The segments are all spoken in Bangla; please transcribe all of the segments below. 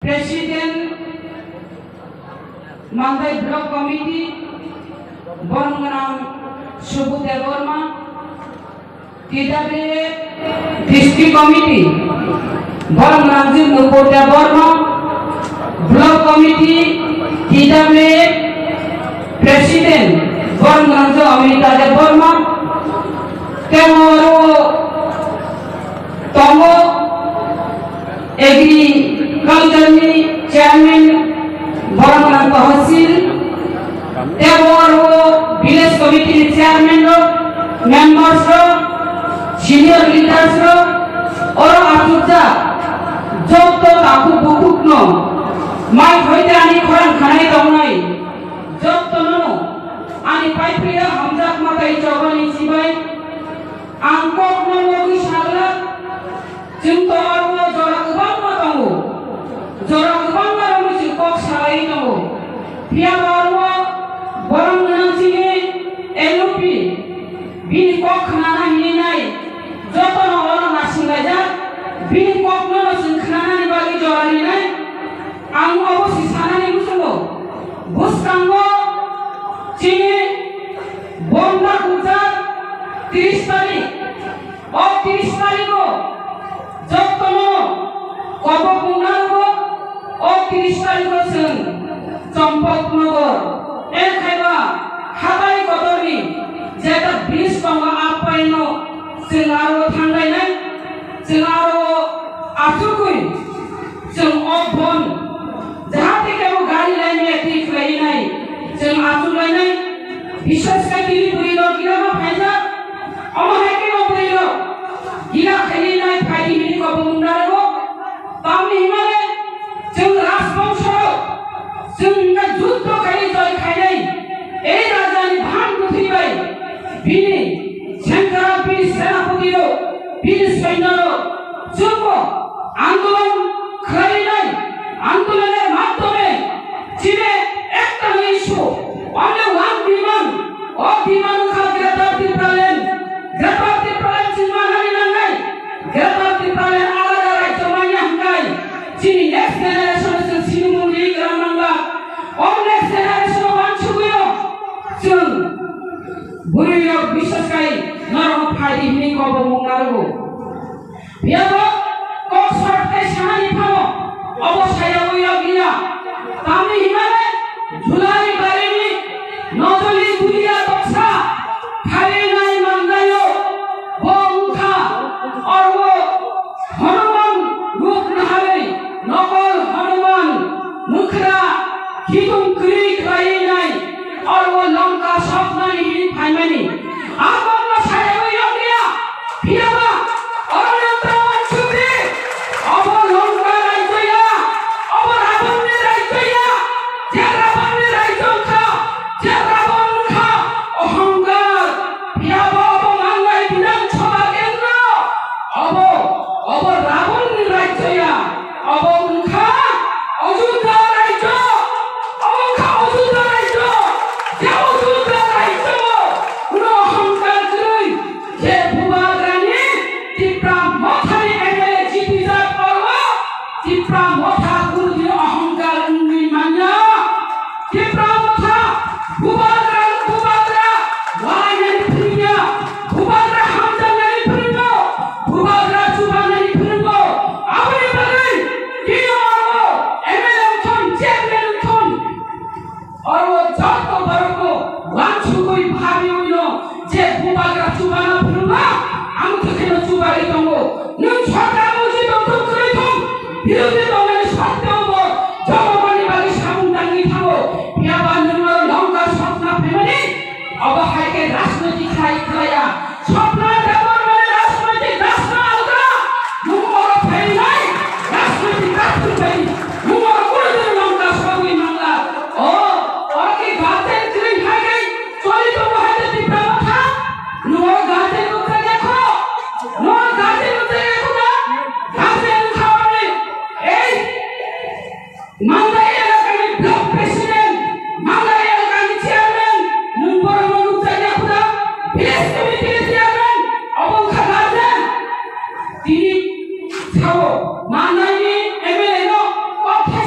প্রেসিডেন্ট মান্দাই ব্লক কমিটি বরংগ্রাম সুবুদে বর্মা, টিডাব্লিউ ডিস্ট্রিক্ট কমিটি বরংগ্রাম জিন্দুপুরদে Barma, block committee TW president বরংগ্রাম অমিতাদে বর্মা, তেমরো তঙ্গ এগ্রিকালচারনি চেয়ারম্যান বরংগ্রাম তহসিল, তেমরো ভিলেজ কমিটির চেয়ারম্যান মেম্বার্স সিনিয়র লিডার্স ওর আতুজা যত তাকু বুকুকন মাই হইতে আনি খরান খানাই দংনাই যত ননো আনি পাইপ্রিয়া হামজাক মাতাই চবানি সিবাই angkok nonggi sagla jengto arwo jora ubang matango jora ubang matango jengkok salai tango pia arwo borang nang sini elupi bini kok khanana hinai joto no orang nasing aja bini kok no sing khanana ni bagi jora ni nai ang abo si sana ni musulo bus tango sini bomba kuta 30 तारीख और 30 तारीख को जब तनो कबो पुंगाल को और 30 तारीख को संग चंपकनगर ए खाइबा हाबाई कतरनि जेटा 20 टंगा आपाइनो जोंआरो थांगाय नाय जोंआरो आसुकुइ जों अबन जाहाथे केबो गाड़ी लाइने ठीक लाइनाय जों आसु लाइनाय विशेष kai dili buri lo kira ma Pfizer Omah ke no brio gila khali nai phai ni ko bundar go tamni himale jung rasbongso jung na juddho khali joy khai nai ei rajani bhan puthi bai bini shankara bir senapati ro bir sainaro jumbo আন্দোলন khai nai আন্দোলনের মাধ্যমে চীনে একটা ইস্যু অন্য ওয়ান বিমান ও বিমান খাদ্য দিপ্রালেন Grapati pralan Chimahani nangai, grapati pralan alada raja maya hangai. Chini next generation is Sinumuli Gramanga. All next generation one chuyo. Chung Buriyo Bishakai, Naro Padi Nikobo Mungaru. Piano, Oxford Shani Pamo, Obosaya Uyagia, Tami Himane, July Barini, Notoli Budia Boxa, Harinai Mangayo. और वो हनुमान रूप नहावे नकल हनुमान मुखरा खितुम क्री खाई नहीं और वो लंका स्वप्न नहीं फाइमनी आप अपना सारे वो योग्य फिरवा और नंतरवन छुपे अब लंका राइजया अब रावण ने राइजया जे रावण ने राइजोखा जे रावण खा अहंकार फिरवा अब मांगाई बिना छबा केंद्र अब रावण नि राज्यया अब उनका अयोध्या राज्य अब उनका अयोध्या राज्य जे अयोध्या राज्य उनो अहंकार करै जे भुवाग्रानी तिप्रा मथानि एमएलए जीती जा पर्व तिप्रा मथा गुरुदि अहंकार उनि मान्या तिप्रा मथा भुवाग्रा वाइने फिरिया भुवाग्रा हमजनानि फिरियो भुवाग्रा और वो जब तो बड़ों को वांचु कोई भारी हुई नो जे भूभाग्रा चुबाना फिरूंगा हम तो खेलो चुबारी तुमको नुन छोटा मुझे तो तुम करे तुम विरोधी तो मैंने स्वास्थ्य हो जब अपनी बाली सामुंडांगी थाओ प्यावान नुमारो लंका स्वप्ना फेमनी अब हाय के राजनीतिक खाई खाया स्वप्ना देवर में राजनीतिक रास्ता होगा नुमारो फेरी नहीं राजनीतिक रास्ता फेरी नुमारो कोई दिन लंका स्वप्नी मांगला ओ गाते क्रीम खाई गई चोरी तो वो है तो प्रभु था नो गाते उतरे देखो ना गाते उठाओगे ए मंदाई एलाकानी ब्लॉक प्रेसिडेंट मंदाई एलाकानी चेयरमैन नुम्बर मनुक्ता देखो ভিলেজ কমিটির চেয়ারম্যান অবংখা গার্জেন তিনি ছাও মানাইনি এমএলএ নো কথা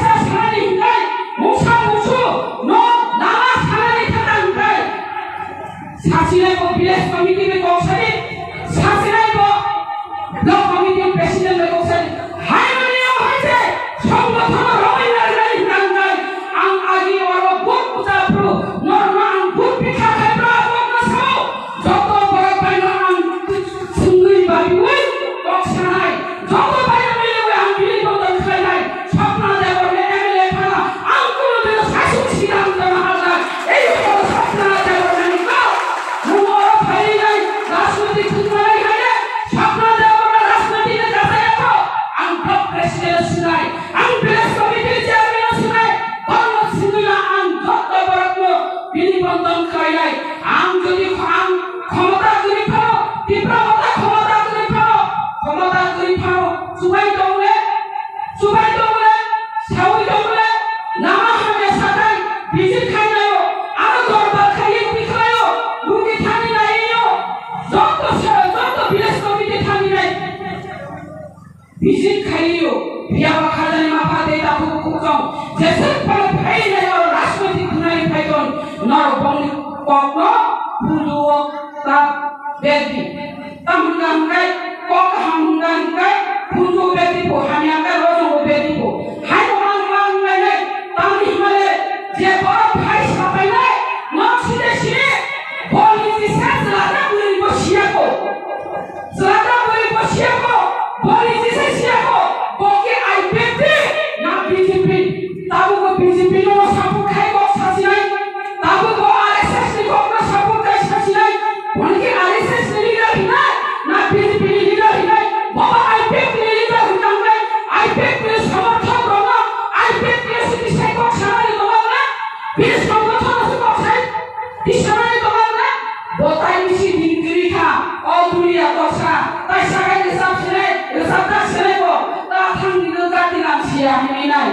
নাই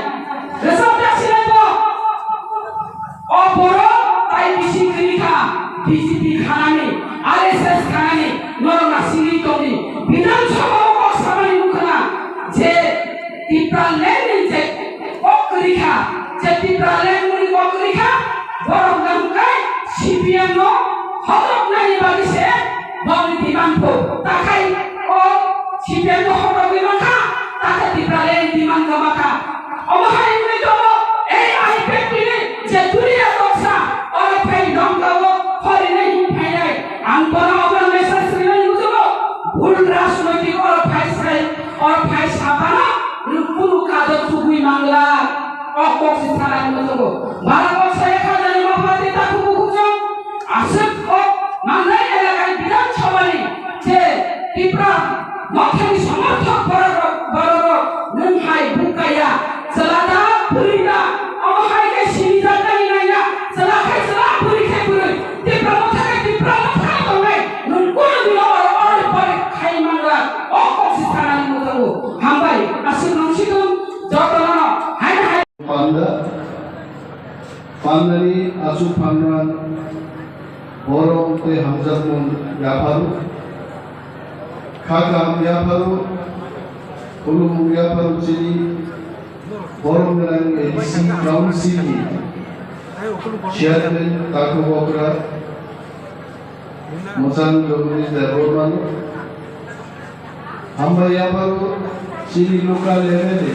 রেসাউতে আসিলেন তো অপর তাই BC ক্রিখা BJP খানানি RSS খানানি নরনা Seely Toni বিধানসভা অবস্থানি মুখনা যে টিপ্রা লেন যে অকরিখা যে টিপ্রা লেন মুনি অকরিখা বরং গামকাই সিপিএম নো হরক নাই বাগিসে বাউনি দিমানপো তাকাই ও সিপিএম নো হরক দিমানখা তাকে টিপ্রা লেন দিমান গামাখা অবহাই মুনি তো এই আই ব্যক্তিনি যে দুনিয়া দশা और भाई डंगाओ हरि नहीं भाई अंतरा अबल मेसेज नहीं बुझो भूल राजनैतिक और भाई सापाना रुकुनु कादो सुबुई मांगला অকক্সি থানায় বুঝো ভারতবর্ষ 1000 মাফাতি তাকু বুঝো আসক ও মাংলাই এলাকায় বিধানসভায় যে ত্রিপুরা মথের সমর্থক বড় নুনহাই বুকাইয়া সালাদা পুরিদা অবহাইকে সিনিজা তাই নাইয়া সালাখাই সালা পুরি খাই পুরি ত্রিপুরা মথাকে তবে নুন কোন দিন আর পরে খাই মাংলা অকক্সি থানায় বুঝো হামবাই আসক নংশিতুন যতনা হাই হাই Pandani asu pandran borong te hamzat mon yaparu khagam yaparu ulum yaparu chini borong nang ADC council ni chairman taku bokra mosan jogni derboman hamba yaparu chini local MLA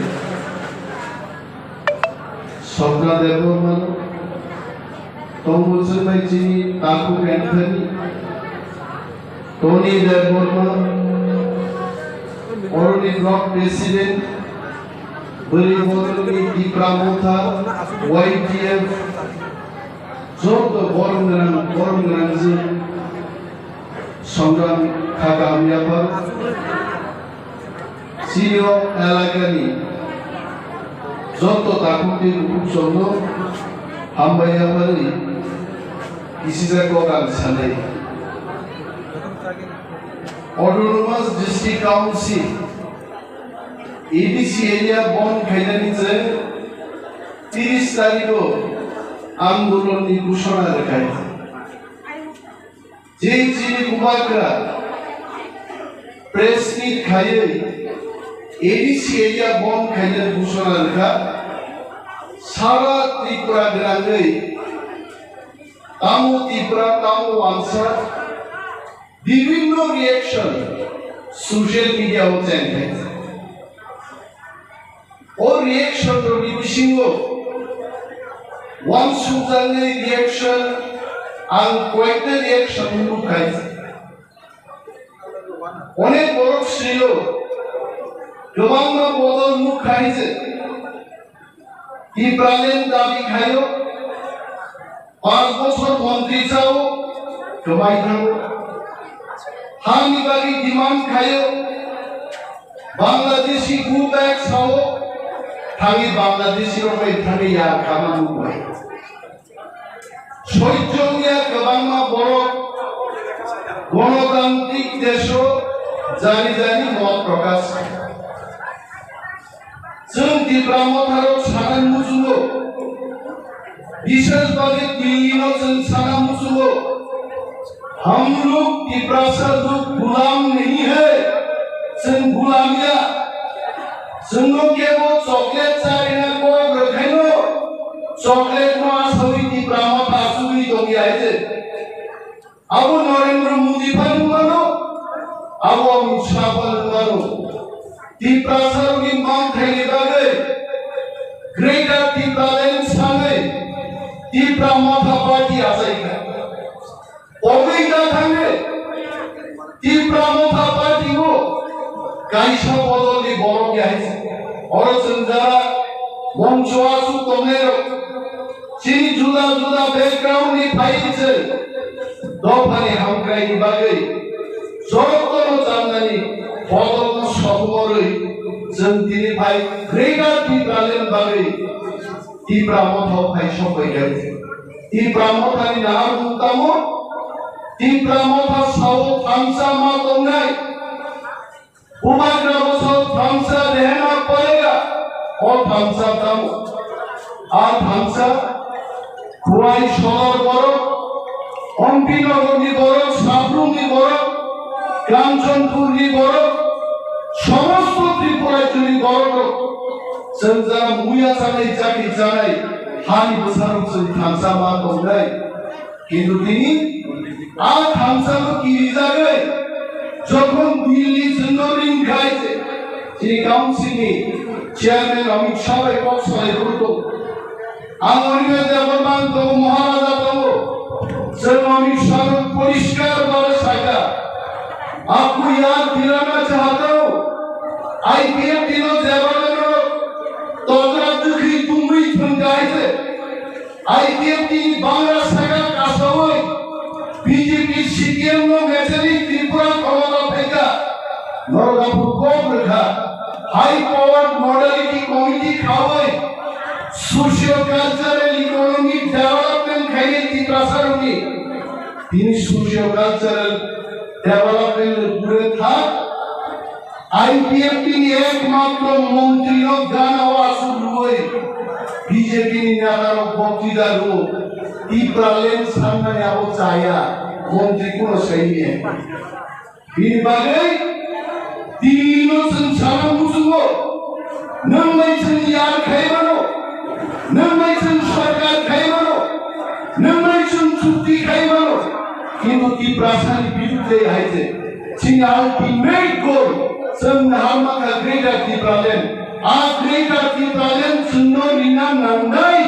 Sobra Deborman, Tom Wilson by Chini, Taku Anthony, Tony Deborman, already block president, Billy Bodley, Dipramotha, YTF, Zoto Borunganzi, Sondram Kagamiapar, CEO Alagani. যত তাকুতির উপসর্গ হামবাইয়া পারি কিসিজা কোকাল সালে autonomous district council ADC area বন খাইদানিতে 30 তারিখ আন্দোলনের ঘোষণা দেখায় যে চিনি কুমাররা প্রেস মিট খাইয়ে एडीसी एरिया बन खाइले घोषणा रेखा सारा त्रिपुरा ग्रांगै तामो त्रिपुरा तामो वांसा विभिन्न रिएक्शन सोशल मीडिया होते हैं और रिएक्शन तो विभिन्न वन सुजाने रिएक्शन आं कोयते रिएक्शन मुखाय अनेक बरफ श्रीलो गोबांना बदल मुख खाइছে টিপ্রালেন দাবি খাইও 5 বছর মন্ত্রী চাও জমাই খাও হানিবাগি ডিমান্ড খাইও বাংলাদেশি গু ব্যাগ চাও থাকি বাংলাদেশি রকম থাকি ইয়া কামানো হয় সৈজনিয়া গোবাংনা বড় গণতান্ত্রিক দেশ জানি জানি মত প্রকাশ जों दिब्रामथाराव साना मुजुगो विशेषभावे दिल्लीयाव जों साना मुजुगो हम लोग दिब्रासा लोग गुलाम नहीं है जों गुलामिया जों केवल चॉकलेट चाइना को रखाइनो चॉकलेट नो आसवी दिब्रामथा सुबि दंगिया है अब नरेंद्र मोदी फानुमानो अब Amit Shah फानुमानो Tiprasarugi mang khaili bagai Greater Tipraland sangai Tipramotha party asaiga Obiga thange Tipramotha party ho Kaisha bodoli boro gyaise Oro sanjara Mongcho asu tomero Chini juda juda background ni phaise Dofani hamkrai bagai Joroktono jamnani বদল সবরই जों दिनैहाय ग्रेटार टिप्रालेन बागै टिप्रामथा फाय सफैदों टिप्रामथानि नाम बुंतामो टिप्रामथा साव फांसा मा दंनाय उमाग्रा बसो फांसा रहना पड़ेगा ধামসা দাম ধামসা খোয়াই সদর বড় অম্পিনগর বড় সাবরুম বড় কাঞ্চনপুর বড় সমস্ত ত্রিপুরায় যদি বড় যারা মুয়া জানাই চাকরি জানাই হানি বসানো ধামসা মা দৌড়াই কিন্তু তিনি ধামসা কি যাবে যখন দিল্লি জন্য ঋণ খাইছে তিনি কাউন্সিলে চেয়ারম্যান অমিত শাহ পক্ষে করতো আঙুলিতে দেবমান তো মহারাজা তো অমিত শাহ পরিষ্কার বলে সাইডা आपको याद दिलाना चाहता हूँ आईपीएल दिनों देवाने तो अगर दुखी तुम्ही पंचाय से आईपीएल की बांग्ला सगा कासोई बीजेपी सीएम नो मेचरी त्रिपुरा कमला फेंका नरगापुर कोप रखा हाई पावर मॉडलिटी कमिटी खावे सोशियो कल्चरल इकोनॉमिक डेवलपमेंट खाई त्रिपुरा सरुनी तीन सोशियो कल्चरल डेवलपमेंट पूरे था आईपीएल की एकमात्र मंत्री लोग गाना वासुर हुए बीजेपी नेता लोग बक्तिदार हो तीव्रलेन सामने आओ चाया मंत्री को सही है इन बारे तीनों संसार मुझको नम्बर सन यार खाए बनो नम्बर सन सरकार खाए बनो नम्बर सन छुट्टी खाए बनो কিন্তু কি প্রাসানি বিরুদ্ধে আইছে সিং আলটিমেট গোল সম হামাকা গ্রেটার কি প্রালেন গ্রেটার কি প্রালেন সুন্ন নিনাম নামদাই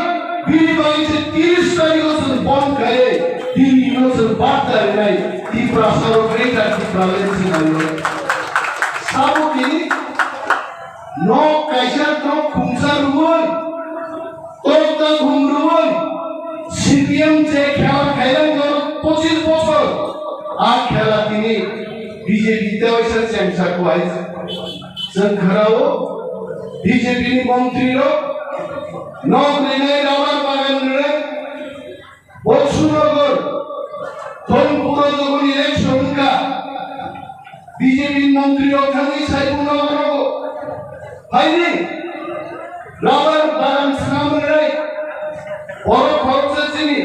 বিলি বাইছে 30 তারিখ সন বন করে দিল্লি নো সন বার্তা নাই কি প্রাসার গ্রেটার কি প্রালেন সিং আলো সাবকি নো কাইসা নো খুমসার রুই তোতা ঘুমরুই সিপিএম যে খেলা খেলেন 25 বছর আর খেলা তিনি বিজেপি তে হইছে চেমচা কোয়াইছে সংখরাও বিজেপি মন্ত্রীরা নগরিনে রাবার বাগানরে বসুনগর ধনপুর যখন ইলেকশন কা বিজেপি মন্ত্রী ওখানে সাইবুনগর ভাইনি রাবার বাগান সামনে বড় খরচে চিনি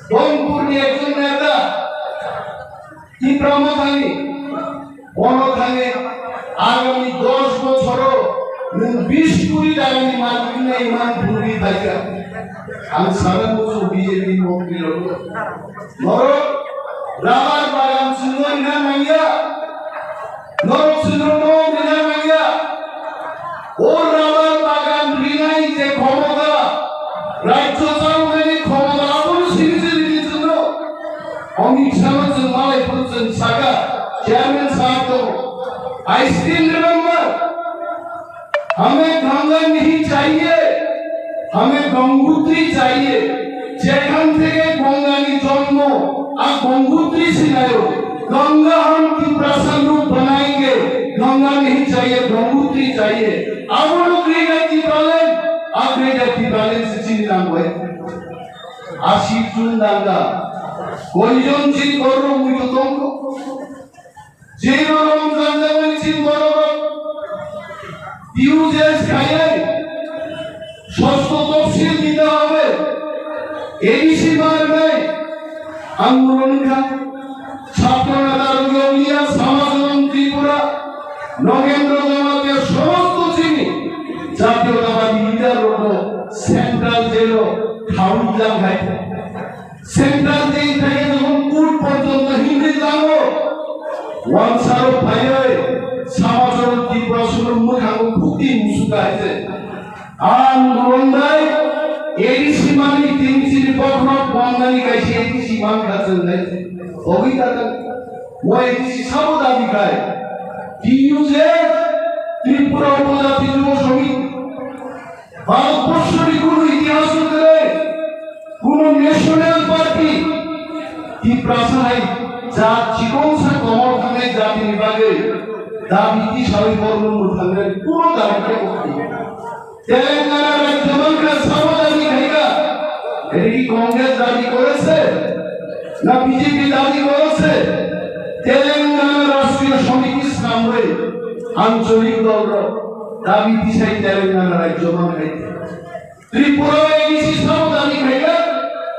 ধনপুর একজন নেতা ইব্রাহিম বনখানে আগামী 10 বছর 20 কোটি টাকা নি মালিক ইমান ভূমি থাকা আমি সারা বছর বিজেপি মন্ত্রী নর রাবার বাগান শুনুন না মাইয়া নর শুনুন না মাইয়া ও রাবার বাগান রিনাই যে ক্ষমতা রাজ্য সরকারের ক্ষমতা अमित शाह से माले पुरुषन सागा चेयरमैन साहब तो आई स्टिल रिमेंबर हमें गंगा नहीं चाहिए हमें गंगोत्री चाहिए যেখান থেকে গঙ্গানি জন্ম আর गंगोत्री सिलायो गंगा हम की प्रसन्न रूप बनाएंगे गंगा नहीं चाहिए गंगोत्री चाहिए अब लोग रेगती पालन अब रेगती पालन से चिंता हुए आशीष चुंदांगा কয়জন চিন করব মুই তো তঙ্ক যে রমজান যেমন চিন করব ইউজেস খাইয়ে ষষ্ঠ তফসিল দিতে হবে এবিসি মারবে আন্দোলন কা ছাত্র নেতা রুগিয়া সমাজন ত্রিপুরা নগেন্দ্র জমাতের সমস্ত চিনি জাতীয়তাবাদী লিডার সেন্ট্রাল জেল খাউলা খাই সেন্ট্রাল জেল থেকে যখন কোর্ট পর্যন্ত হিন্দি জানো ওয়ানসারো ভাইয়ে সমাজের ত্রিপুরা শুরু মুখাঙ্গ ভুক্তি মুসুকা আছে আন্দোলনদাই এডিসি মানি তিন চিনি পক্ষ বঙ্গানি গাইছে এডিসি মান খাচ্ছেন নাই অভিজ্ঞতা ওই এডিসি সাবধানি গায় টিইউজে ত্রিপুরা উপজাতি যুব সমিতি ভারতবর্ষের কোন ইতিহাস ধরে কোন ন্যাশনাল পার্টি কি প্রাসাই যা জীবন সে কমর থানে জাতি বিভাগে দাবি কি সবাই বর্ণ থানে কোন দাবিকে করতে তেলেঙ্গানা রাজ্যমন্ত্রী সাবধানি খাইগা এটি কি কংগ্রেস দাবি করেছে না বিজেপি দাবি করেছে তেলেঙ্গানা রাষ্ট্রীয় সমিতির সামনে আঞ্চলিক দল দাবি দিশাই তেলেঙ্গানা রাজ্য মান খাইতে ত্রিপুরা এডিসি সব দাবি খাইলা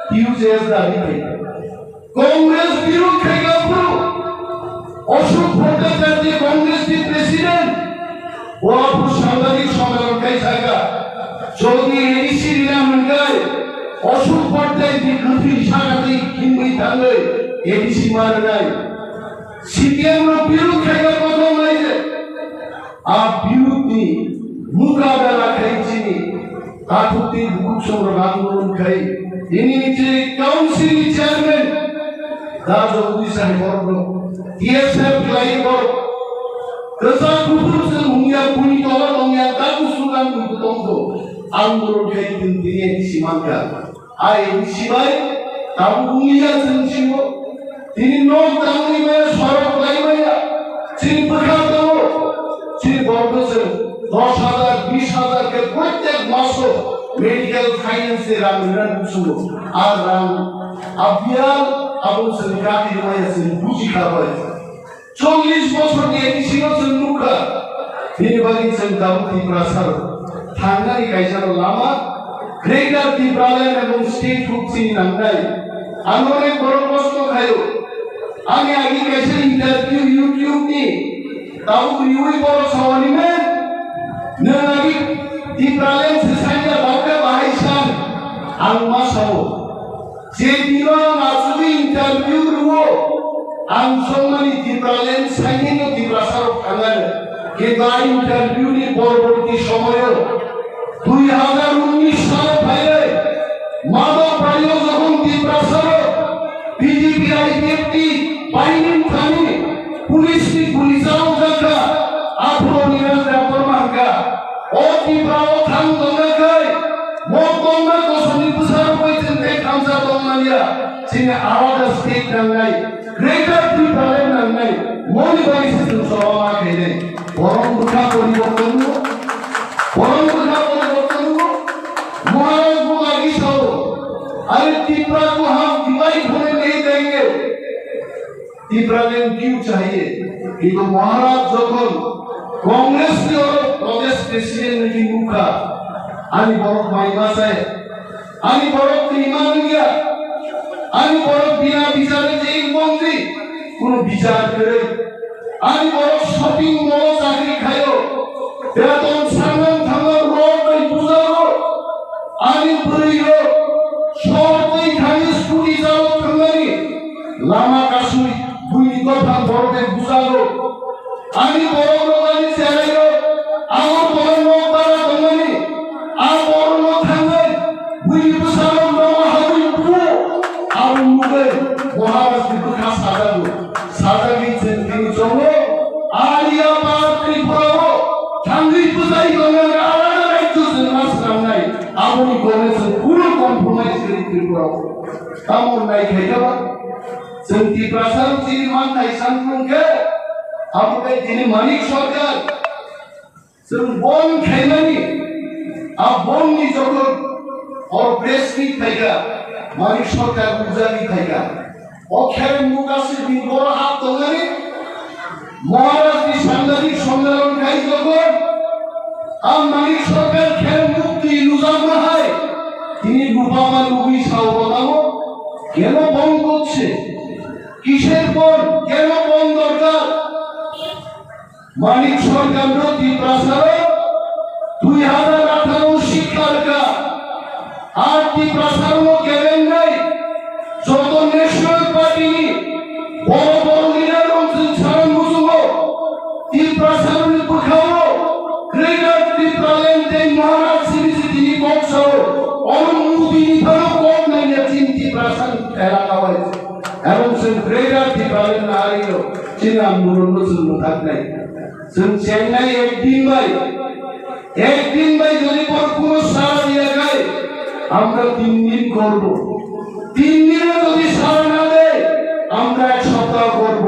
টিউজেস দাবি খাইলা কংগ্রেস বিরোধ খাইলা পুরো অশোক ভট্টাচার্য কংগ্রেস দি প্রেসিডেন্ট ওয়াপুর সাংবাদিক সম্মেলন খাই থাকা যদি এডিসি নিলাম গায় অশোক ভট্টাচার্য দি কৃতি সাগাতি কিনবি থাকলে এডিসি মার নাই সিপিএম বিরোধ খাইলা কত মাইছে আর বিরোধী মোকাবেলা খাইছি কাঠুতি বুক সংগ্রাম আন্দোলন খাই ইনি যে কাউন্সিল চেয়ারম্যান রাজৌরি সাহেব বর্গ টিএসএফ লাই বর্গ কেসা কুকুর সে হুমিয়া পুনি তোলা হুমিয়া কাকু সুগান কুতংতো আন্দোলন খাই তিনি সীমাঙ্কা আই সীমায় তাও হুমিয়া সেনসিব তিনি নক দামনি মে সরক লাই মাইয়া চিন পখা দাও চিন বর্গসে 10,000 20,000 के प्रत्येक मासो मेडिकल फाइनेंस रामन सुनो আর রাম আবিয়াল আবু সরকারি মায়াসে বুঝি খাবার 40 বছর দিয়ে ছিল মুখা তিনি বলেছেন দাউতি প্রসার থাঙ্গারি কাইসার লামা গ্রেটার ত্রিপুরাল্যান্ড এবং স্টেট হুকসি নামদাই আমি অনেক বড় প্রশ্ন খাইও আমি আগে কাইসে ইন্টারভিউ ইউটিউব নি তাও ইউই বড় সওয়ালি মে Nenagi di Pralen sesanya bauka bahaisan angma sao. Jedino masui interview ruo angsomani di Pralen sainino di Prasaro kangan. Kita interview ni পরবর্তী সময়ে 2019 সালে বাইরে মাদক পাইলো যখন di Prasaro বিজেপি আইপিএফটি বাইনিন থানি পুলিশাও জায়গা আপরো নিরাজ মার্কা অতি প্রাও থাম দঙ্গাকাই মকমা কোসনি পুসার কইছেন তে খামসা দঙ্গালিয়া চিনে আওয়াজ স্টেট দঙ্গাই গ্রেটার ত্রিপুরাল্যান্ড দঙ্গাই মনি বাইসে সওয়া খেলে বরং দুটা পরিবর্তন মহারাজ বুগাগি সও अरे त्रिपुरा को हम डिवाइड होने नहीं देंगे त्रिपुरालैंड क्यों चाहिए कि तो महाराज যখন कांग्रेस के और प्रदेश प्रेसिडेंट की मुखा आनी बरक माइमा से आनी बरक ईमान गया आनी बरक बिना বিচারে যেই মন্ত্রী কোন বিচার করে আনি বরক শপিং মল চাকরি খায়ো বেতন সামন থামার রোড নাই বুঝাও আনি পুরিও শর্তই খালি স্কুটি যাও থামানি লামা কাশুই দুই কথা বড়তে বুঝালো আনি বড় রোগানি চালাইও আমার বড় লোক দ্বারা দমনি আর বড় লোক থামে বুই বুঝালো মহাবি পুরো আর মুখে মহারাজ দুঃখা সাদা গিয়েছেন তিনি চলো আরিয়া পার ত্রিপুরা ঠান্ডি পূজাই গঙ্গা আলাদা রাজ্য জন্মাস নাম নাই আপনি করেছেন পুরো কম্প্রোমাইজ করে ত্রিপুরা কামন নাই খাইবা সন্তি প্রসাদ চিরমান নাই সংকে आपके जिन मानिक सरकार सिर्फ बोन खेलनी आप बोन नहीं जोड़ो और प्रेस नहीं थाईगा मानिक सरकार गुजार नहीं थाईगा और खेल मुका से भी बड़ा हाथ तो नहीं महाराज की सांगरी सम्मेलन खाई जोड़ो आप मानिक सरकार खेल मुक्ति लुजार ना है इन्हीं गुफामा लुबी साव बताओ केनो बोन कोच्चे किसेर बोन केनो बोन दरकार মানিক সরকার প্রতি প্রসার 2018 শিক্ষার্থীরা আর্থিক প্রসারণ কেলেন নাই যত ন্যাশনাল পার্টি বড় বড় লিডার অঞ্চল ছাড়া মুজুব তি প্রসারণ পুখাও গ্রেটার ত্রিপুরাল্যান্ডে মহারাজ সিরিজ তিনি বক্সও অনুমতি নিধানো কোন নাই চিন্তি প্রসারণ এলাকা হয়েছে এবং সে গ্রেটার ত্রিপুরাল্যান্ড আইলো চিনা আন্দোলন জন্য থাক নাই चेन्नई एक दिन भाई যদি পর কোন সারা দিয়ে যায় আমরা 3 দিন করব 3 দিনে যদি সারা না দেয় আমরা এক সপ্তাহ করব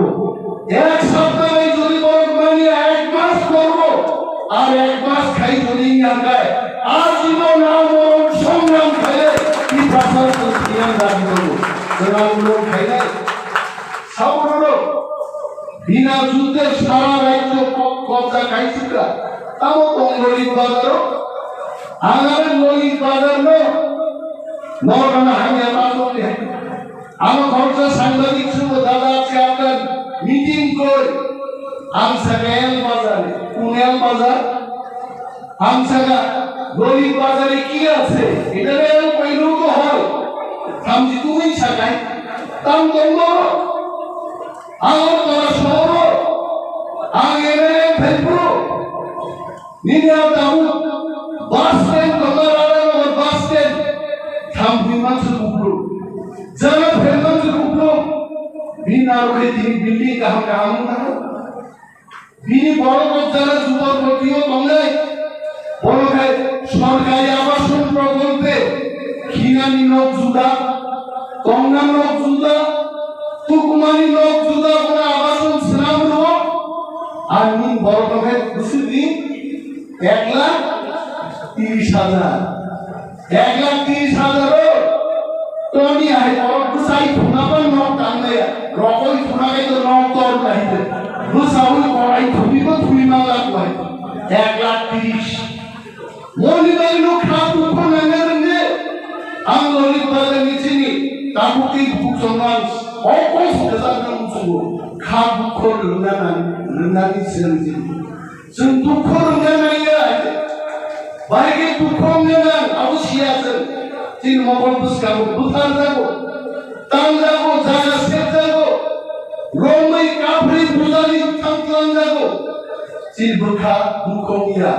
এক সপ্তাহে যদি বড় মানে এক মাস করব আর এক মাস খাই যদি না যায় আজীবন আমরণ সংগ্রাম করে কি ভাষা ধ্যান রাখবো সংগ্রাম খাইলে সাবরো বিনা যুদ্ধে সারা রাজ্য কবজা খাইছিলা তাও তো ললিত বাজার আগামী ললিত বাজার নরকানা হাঙ্গা বাজতে আমার খরচা সাংবাদিক শুভ দাদা আজকে আপনার মিটিং কই আমসাগাল বাজারে কুনেল বাজার আমসাগা ললিত বাজারে কি আছে এটা এর কইলো তো হয় থামজি তুমি ছাগাই তাম দঙ্গ আমার তোরা শহর আগে ফেলবো নিনা দাও বাস স্ট্যান্ড তোমার বাস স্ট্যান্ড থাম বিমান সুপুরো যারা ফেলমান সুপুরো বিনা রোগে তিনি বিল্ডিং কাহা কাম না বিনি বড় যারা যুবকটিও তোমরা বড় ভাই সরকারি আবাসন প্রকল্পে খিনানি লোক জুদা তঙ্গা লোক জুদা তুকুমানি লোক জুদা বড় আবাসন শ্রাম লোক আর নি বড় ভাই খুশি 1,30,000 1,30,000 টনি আহে বড় কুসাই ফুনাবার নক টানলে রকই ফুনাকে তো নক তর কাহিতে বুসাউল পড়াই খুবই তো তুই না লাগবে 1,30,000 মনি বাড়িনো খাপ উঠো নাঙ্গে আঙ্গলি বাড়ি নিচিনি তাকুকি বুক সমান অকস দেশাকে মুসুগো খাপ উঠো রুনানি সেনজি जों दुख रोंनाया बाइके दुख रोंना अवश्य আছে তিন মকল বুঝকাবো বুঝার যাবো তাল যাবো জায়গা সেট যাবো রোমাই কাফরি বুঝালি থাকলাম যাবো তিন বুখা দুঃখ মিয়া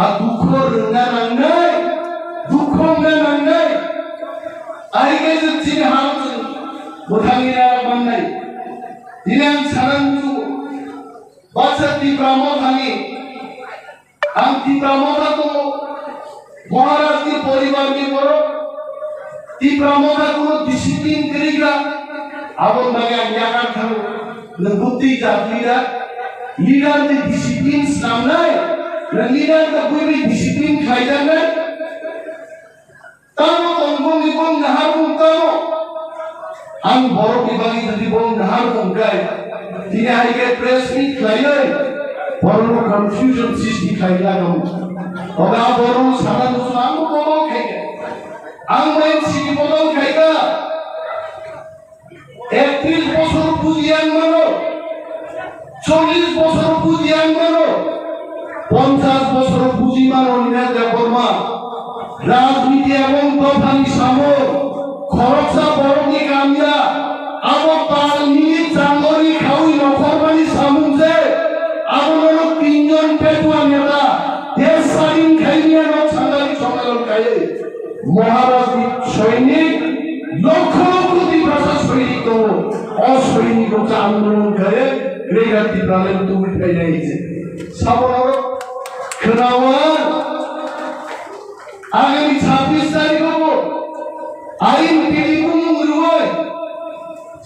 আর দুঃখ রোংনা নাঙ্গাই দুঃখ নাঙ্গাই আইগে যে তিন হাত বুঝালিরা বান্নাই দিলাম সারাংসু বাচ্চা তীব্রামথানি আম তীব্রামথা তো মহারাজ পরিবার কে বড় তীব্রামথা কোনো ডিসিপ্লিন করিগা আবন বাগে আজ্ঞাকার থাকো বুদ্ধি জাতিরা লিডার দি ডিসিপ্লিন নাম নাই লিডার का कोई भी डिसिप्लिन खाइदा ना तानो तंगो निबन नहार मुकानो हम बड़ बिभागी যদি বল नहार मुकाय তিনি আইকে প্রেস মিট খাইলে বড় কনফিউশন সৃষ্টি খাইলা গম ওগা বড় সাদা মুসলমান বড় খাইগা আমরাই সিটি বড় খাইগা 31 বছর বুঝিয়ান মানো 40 বছর বুঝিয়ান মানো 50 বছর বুঝি মানো নিনা কর্মা রাজনীতি এবং দফানি সামো খরচা বড়কে কামিয়া আবো পাল নিয়ে চাঙ্গরি খাউই নখরবানি সামুজে আবো তিনজন পেটুয়া নেতা দেশ স্বাধীন খাইনিয়া ন সাংগারি সম্মেলন খাইয়ে মহারাজ সৈনিক লক্ষ লক্ষ দিবসা সৈনিক তো অসৈনিক আন্দোলন করে গ্রেগাতি প্রাণের তুমি খাই যাইছে সাবর খনাওয়ার আগামী 26 তারিখ হবো আইন টেলিফোন রুয়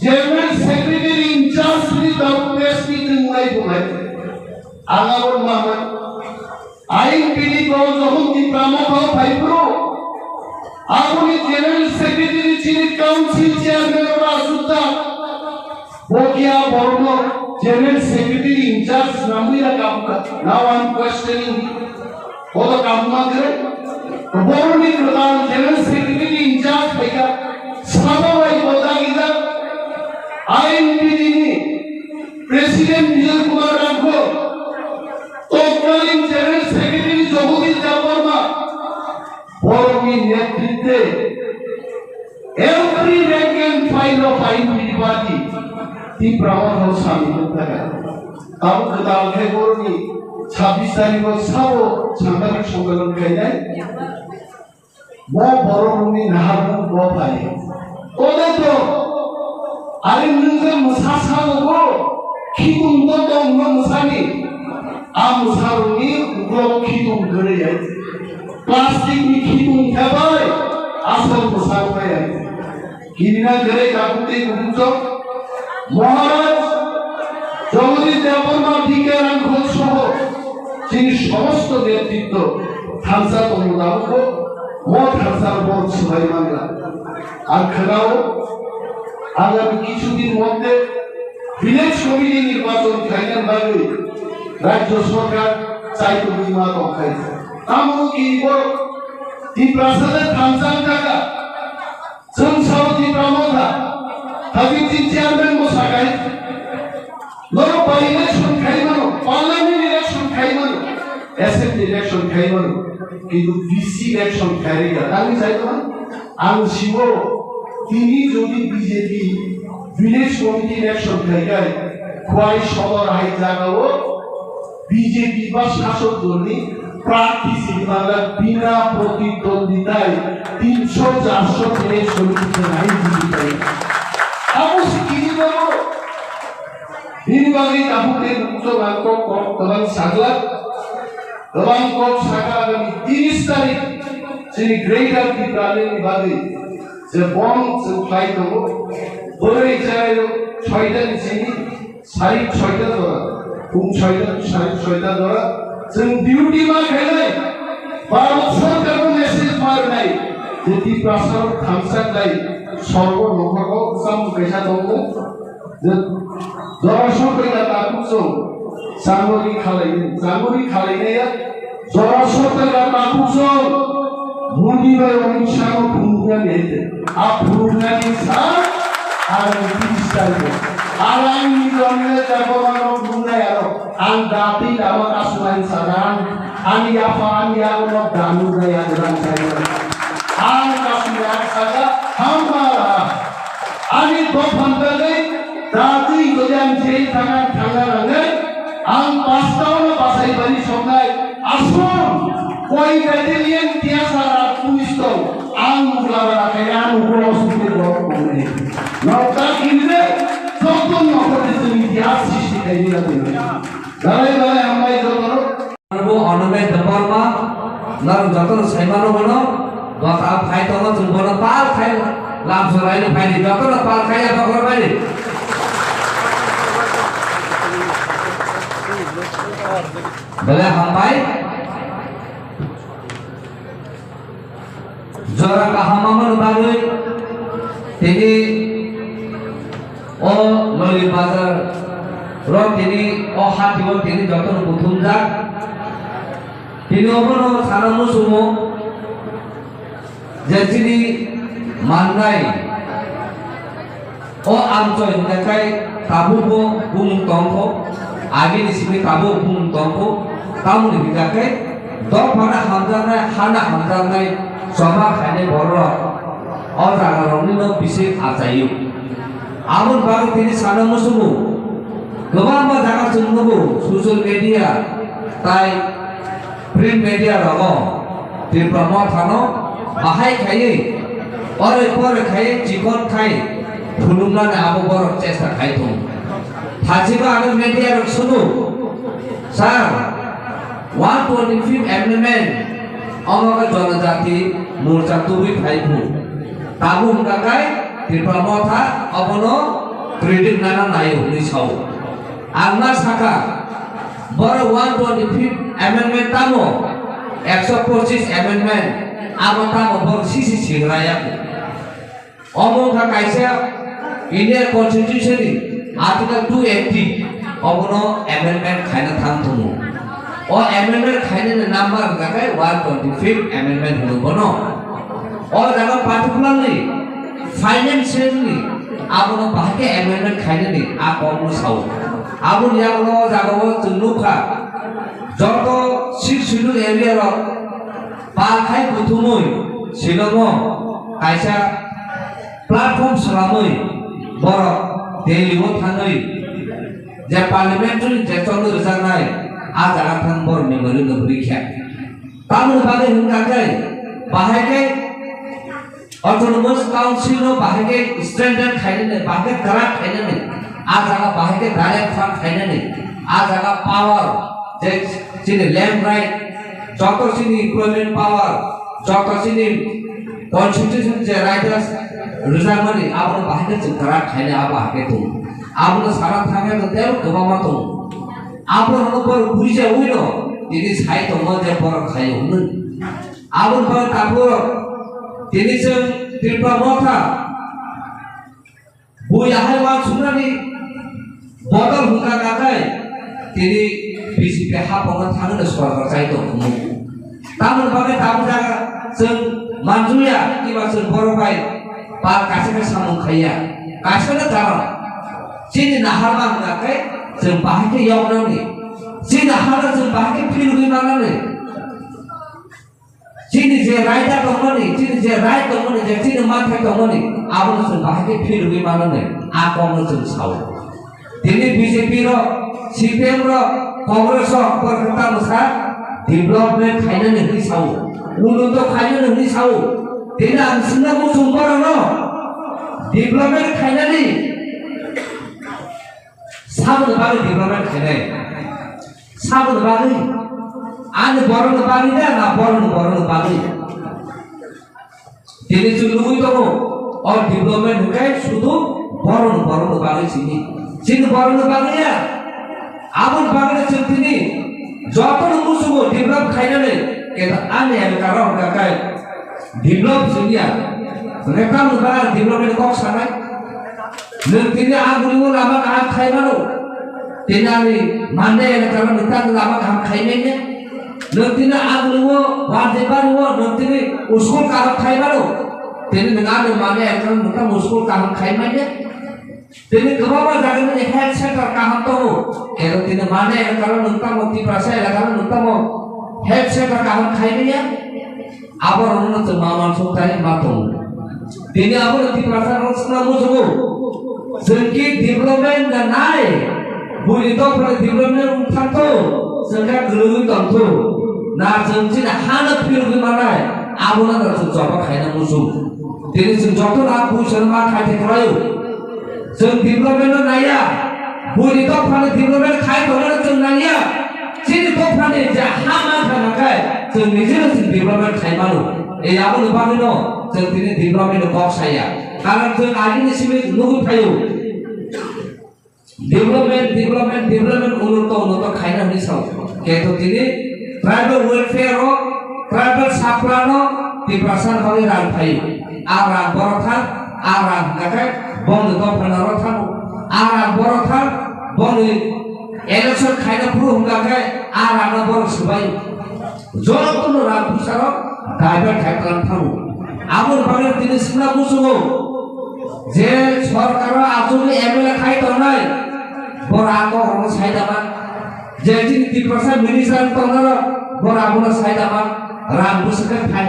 জেনারেল সেক্রেটারি ইনচার্জ দি প্রেস মিটিং নাই বলে আগামর মাহমুদ আইন পিডি তো যখন কি প্রামক ভাইব্রো আপনি জেনারেল সেক্রেটারি চিনি কাউন্সিল চেয়ারম্যান রাসুতা বকিয়া বর্ণ জেনারেল সেক্রেটারি ইনচার্জ নামুয়া কামকা নাও আই এম কোয়েশ্চেনিং বড় কামনা করে বর্ণি প্রধান জেনারেল সেক্রেটারি ইনচার্জ ভাইকা সাবাই বদাগিদা আইন বিধিনি প্রেসিডেন্ট বিজয় কুমার রাঘব তৎকালীন জেনারেল সেক্রেটারি জগদীশ দেববর্মা বড়মি নেতৃত্বে every rank and file of আইন বিধিবাদী তীব্রামথ সামিল থাকা তাও কদাল খে বড়মি 26 তারিখ সাবো সাংবাদিক সম্মেলন খাইলাই বড়মি নাহাবু বফাই ওদের তো আরে মুজে মুসাসাগো খিতুম তো মুসানি আ মুসারুনি উগ্র খিতুম করে যায় প্লাস্টিক নি খিতুম খাবাই আসল মুসার পায় কিনা ঘরে কাকুতে গুঞ্জ মহারাজ জগদীশ দেববর্মা বিজ্ঞান ঘোষ সহ যিনি সমস্ত নেতৃত্ব থানসা তমুদাবক মত থানসার বড় সবাই বাংলা আর খেলাও আগামী কিছুদিন মধ্যে ভিলেজ কমিটি নির্বাচন খাইলেন বাগে রাজ্য সরকার চাইতো বিমা দখাই আমু কি বড় তিপ্রাসাদের থামসাং টাকা जों साउथ इफ्रामोधा हाबिबजी चेयरमैन को सागाय लोग बाई इलेक्शन खाई मानो पार्लियामेंट इलेक्शन खाई मानो असेंबली इलेक्शन खाई मानो किंतु बीसी इलेक्शन खाएगा ताकि जाएगा ना आंग शिवो तीनी जोड़ी बीजेपी विलेज कमिटी इलेक्शन खाएगा खुआई शोधर हाई जागा वो बीजेपी बस शासक दोनी प्रार्थी सिंहागा बिना प्रतिद्वंदिताय 300-400 दिने समिति नहीं जीविताय अब उसी किसी बारो हिंदुवाली कापुटे मुझे बांको कोप तबंग सागला तबंग कोप सागला कमी 30 तारीख जिन्हें ग्रेटर की प्राले निभाते जब बॉम्ब से फ्लाइट हो बोले इचारे लो छाइता निचेनी सारी छाइता दोरा तुम छाइता सारी छाइता दोरा जों डिउटी मा खेले भारत सरकार को मेसेज मार नहीं जेती प्रासार थामसाक लाई सर्व नखरखौ साम पैसा दङ जरासर पैसा ताकुसौ जानुवारि खालायनाया जरासर पैसा ताकुसौ मोदी भाई अमित शाह को फुंगनानै हेते आ फुंगनानै सा आरो पिस्तायो आरांनि जन्मे जागोनानो फुंनाय आरो आं दाति दामा कासुनाय सादान आंनि आफा आंनि आउनो दानु जाया गोदान जायो आं कासुनाय सादा हामारा आंनि दफानदालै दाति गोदान जेल थांनानै आं पास्तावनो बासायबानि संनाय आसुन कोई बेटेलियन तियासारा पुलिस दं आं मुगलाबाराखाय आं उग्रसुनि बर'खौने नौका किनले যতন নকরে তুমি ইতিহাস সৃষ্টি করিয়া দিবে দাঁড়াই দাঁড়াই আমরা যতন আরবো অনবে দপারমা নর যতন সাইমানো বনো দতা খাই তন তুমি পাল খাই লাভ সরাইলে ফাইনি যতন পাল খাইয়া বকর বাইরে বলে হামাই জরা কাহামামন বাগৈ তিনি ও ললি বাজার র তিনি ও হাতিব তিনি যতন প্রথম যাক তিনি অবন সারানো সুমো যে তিনি মাননাই ও আমচয় দেখাই তাবুবো বুম তংখ আগে নিসিবি তাবু বুম তংখ তামুনি বিদাকে দফানা হামজানাই সভা খাইনে বড় ও জাগারনিনো বিশেষ আচাইও आमुन बाग तिनी साना मुसुमु गोबां मा जागा जोंनोबो ससियेल मिडिया ताइ प्रिन्ट मिडिया रग ति प्रमो थानो बाहाय खायै अरे पर खायै चिकन खाय फुलुमनानै आबो बर चेष्टा खाय थौ थाजिबा आरो मिडिया रग सुनु सार 125 एमएमएन अमगा जनजाति मोर्चा तुबि फाइफु ताबु गागाय Diplomata abono kredit nana nayo ni sau. Angna saka baru 125 amendment tamo 125 amendment abota baru sisi singraya. Omong kaisa Indian Constitution ni Article 280 abono amendment kaina thang tumu. O amendment kaina number kakai 125 amendment bono. O jaga particularly financially आबनो बाहाके एमेंडमेंट खाइने आ कमु साउ आबन याबनो जागो जुनुखा जत सिक्सुलु एरिया र पाखाय बुथुमै सिलमो कायसा प्लेटफर्म सलामै बर दिल्लीबो थाङै जे पार्लियामेंटरी जेतन रजानाय आ जागा थां बर मेमोरि नबरिख्या तामु बागे हुंगाकै बाहाके Autonomous Council no bahage standard खाइने bahage corrupt खाइने आ जागा bahage direct fund खाइने आ जागा power जे सिने land right जतो सिने equivalent power जतो सिने constitution जे writers रिजर्वरी आपन bahage जे corrupt खाइने आ bahage तो आपन सारा थांगे तो तेरो गबामा तो आपन पर बुझे उइनो यदि साइ तो म जे पर खाइ हुन आपन पर तापो তিনি जों त्रिपुरा बुयाहाय वा सुनानि बदल हुंगा गाखाय তিনি BJP हाबावना थांनो सरकार जाय दं तामोन बागै तामोन जागा जों मानजुया किबा जों बर'बाय बा गासैबो सामुखाया गासैबो जागोन जोंनि नाहामा होनाखै जों बाहायखौ एवनानै जोंनि नाहामा जों बाहायखौ फिलुगै मानानै जोंनि जे रायदा दंमोन जोंनि जे राय दंमोन जे जोंनि मानथाय दंमोन आबोनो जों बाहायखौ फिलुगै मानानै आगावनो जों सावो दिनै BJP र CPM र कांग्रेस र बरखता मोसा डेभलपमेन्ट खायनानै होनि सावो उन्नत खायनानै होनि सावो दिनै आं सिना मोसौ बर'नो डेभलपमेन्ट खायनानै साबोनो बागै डेभलपमेन्ट खायनाय साबोनो बागै आंनि बर'नो बागै ना बर'नो बागै दिनै जों लुबै दङ अ डेभलपमेन्ट होखाय शुधु बर'नो बागै सिनि जों बर'नो बागैया आबोन बागै जों दिनै जतन मुसुगो डेभलप खायनानै केदा आंनि एलकाराव होखाय डेभलप जोंनिया रेखा मोनबा डेभलपमेन्ट कक सानाय नों दिनै आगुलिबो लामा गाहाम खायमानो दिनै आंनि मानदे एलकाराव नोंथां लामा गाहाम खायनायनो नों दिनै आगुलिबो वाजेबारिबो नों दिनै स्कुल गाहाम खायमानो दिनै नों आंनि मानदे एलकाराव नोंथां स्कुल गाहाम खायमायनो दिनै गोबां जायगानि हेल्थ सेन्टार गाहाम दङ एरो दिनै मानदे एलकाराव नोंथां तिप्रासा एलकाराव नोंथां हेल्थ सेन्टार गाहाम खायनाया आबारावनो जों मा मानसोंथाय मा दङ दिनै आबार तिप्रासा रसना मुजुगो जोंखि डेभलपमेन्ट नाय बुरिदफोर डेभलपमेन्ट थांथो जोंहा गोलैयै दंथो ना जों दिनै हानो फिलुगै मानाय आबोना जों जबा खायना मुजु दिनै जों जतन बुइसोर मा खायथे खालायो जों डेभलपमेन्ट नाया बुरिदफोर डेभलपमेन्ट खायथ'नो जों नाया दिनै दफानि जे हामा थानायखाय जों निजेनो जों डेभलपमेन्ट खायमानो ए आबोनो बागैनो जों दिनै डेभलपमेन्ट बक्साया कारण जों आगिनिसिम लुगैफायो डेभलपमेन्ट उन्नत खायनानै साव केतो दिनै ट्राइबल वेलफेयर ट्राइबल साप्लानो तिप्रासान बागै रानफायो आरां बर'थार आरां नाथाय बन्द दफानार थां आरां बर'थार बन्द इलेक्शन खायना प्रुफ होगाखाय आरां बर' सुबाय जरखौनो रां फैसार डाइभार्ट खायखान थाङो आबोन बागै दिनै सिना मुसुगो जे सरकार आजुनि एमएलए खायथ'नाय बर' आगो हरनो सायदामा जे दिनै तिप्रासा मिनिस्टार दंना बर' आगोनो सायदामा रां बुसुखे फाय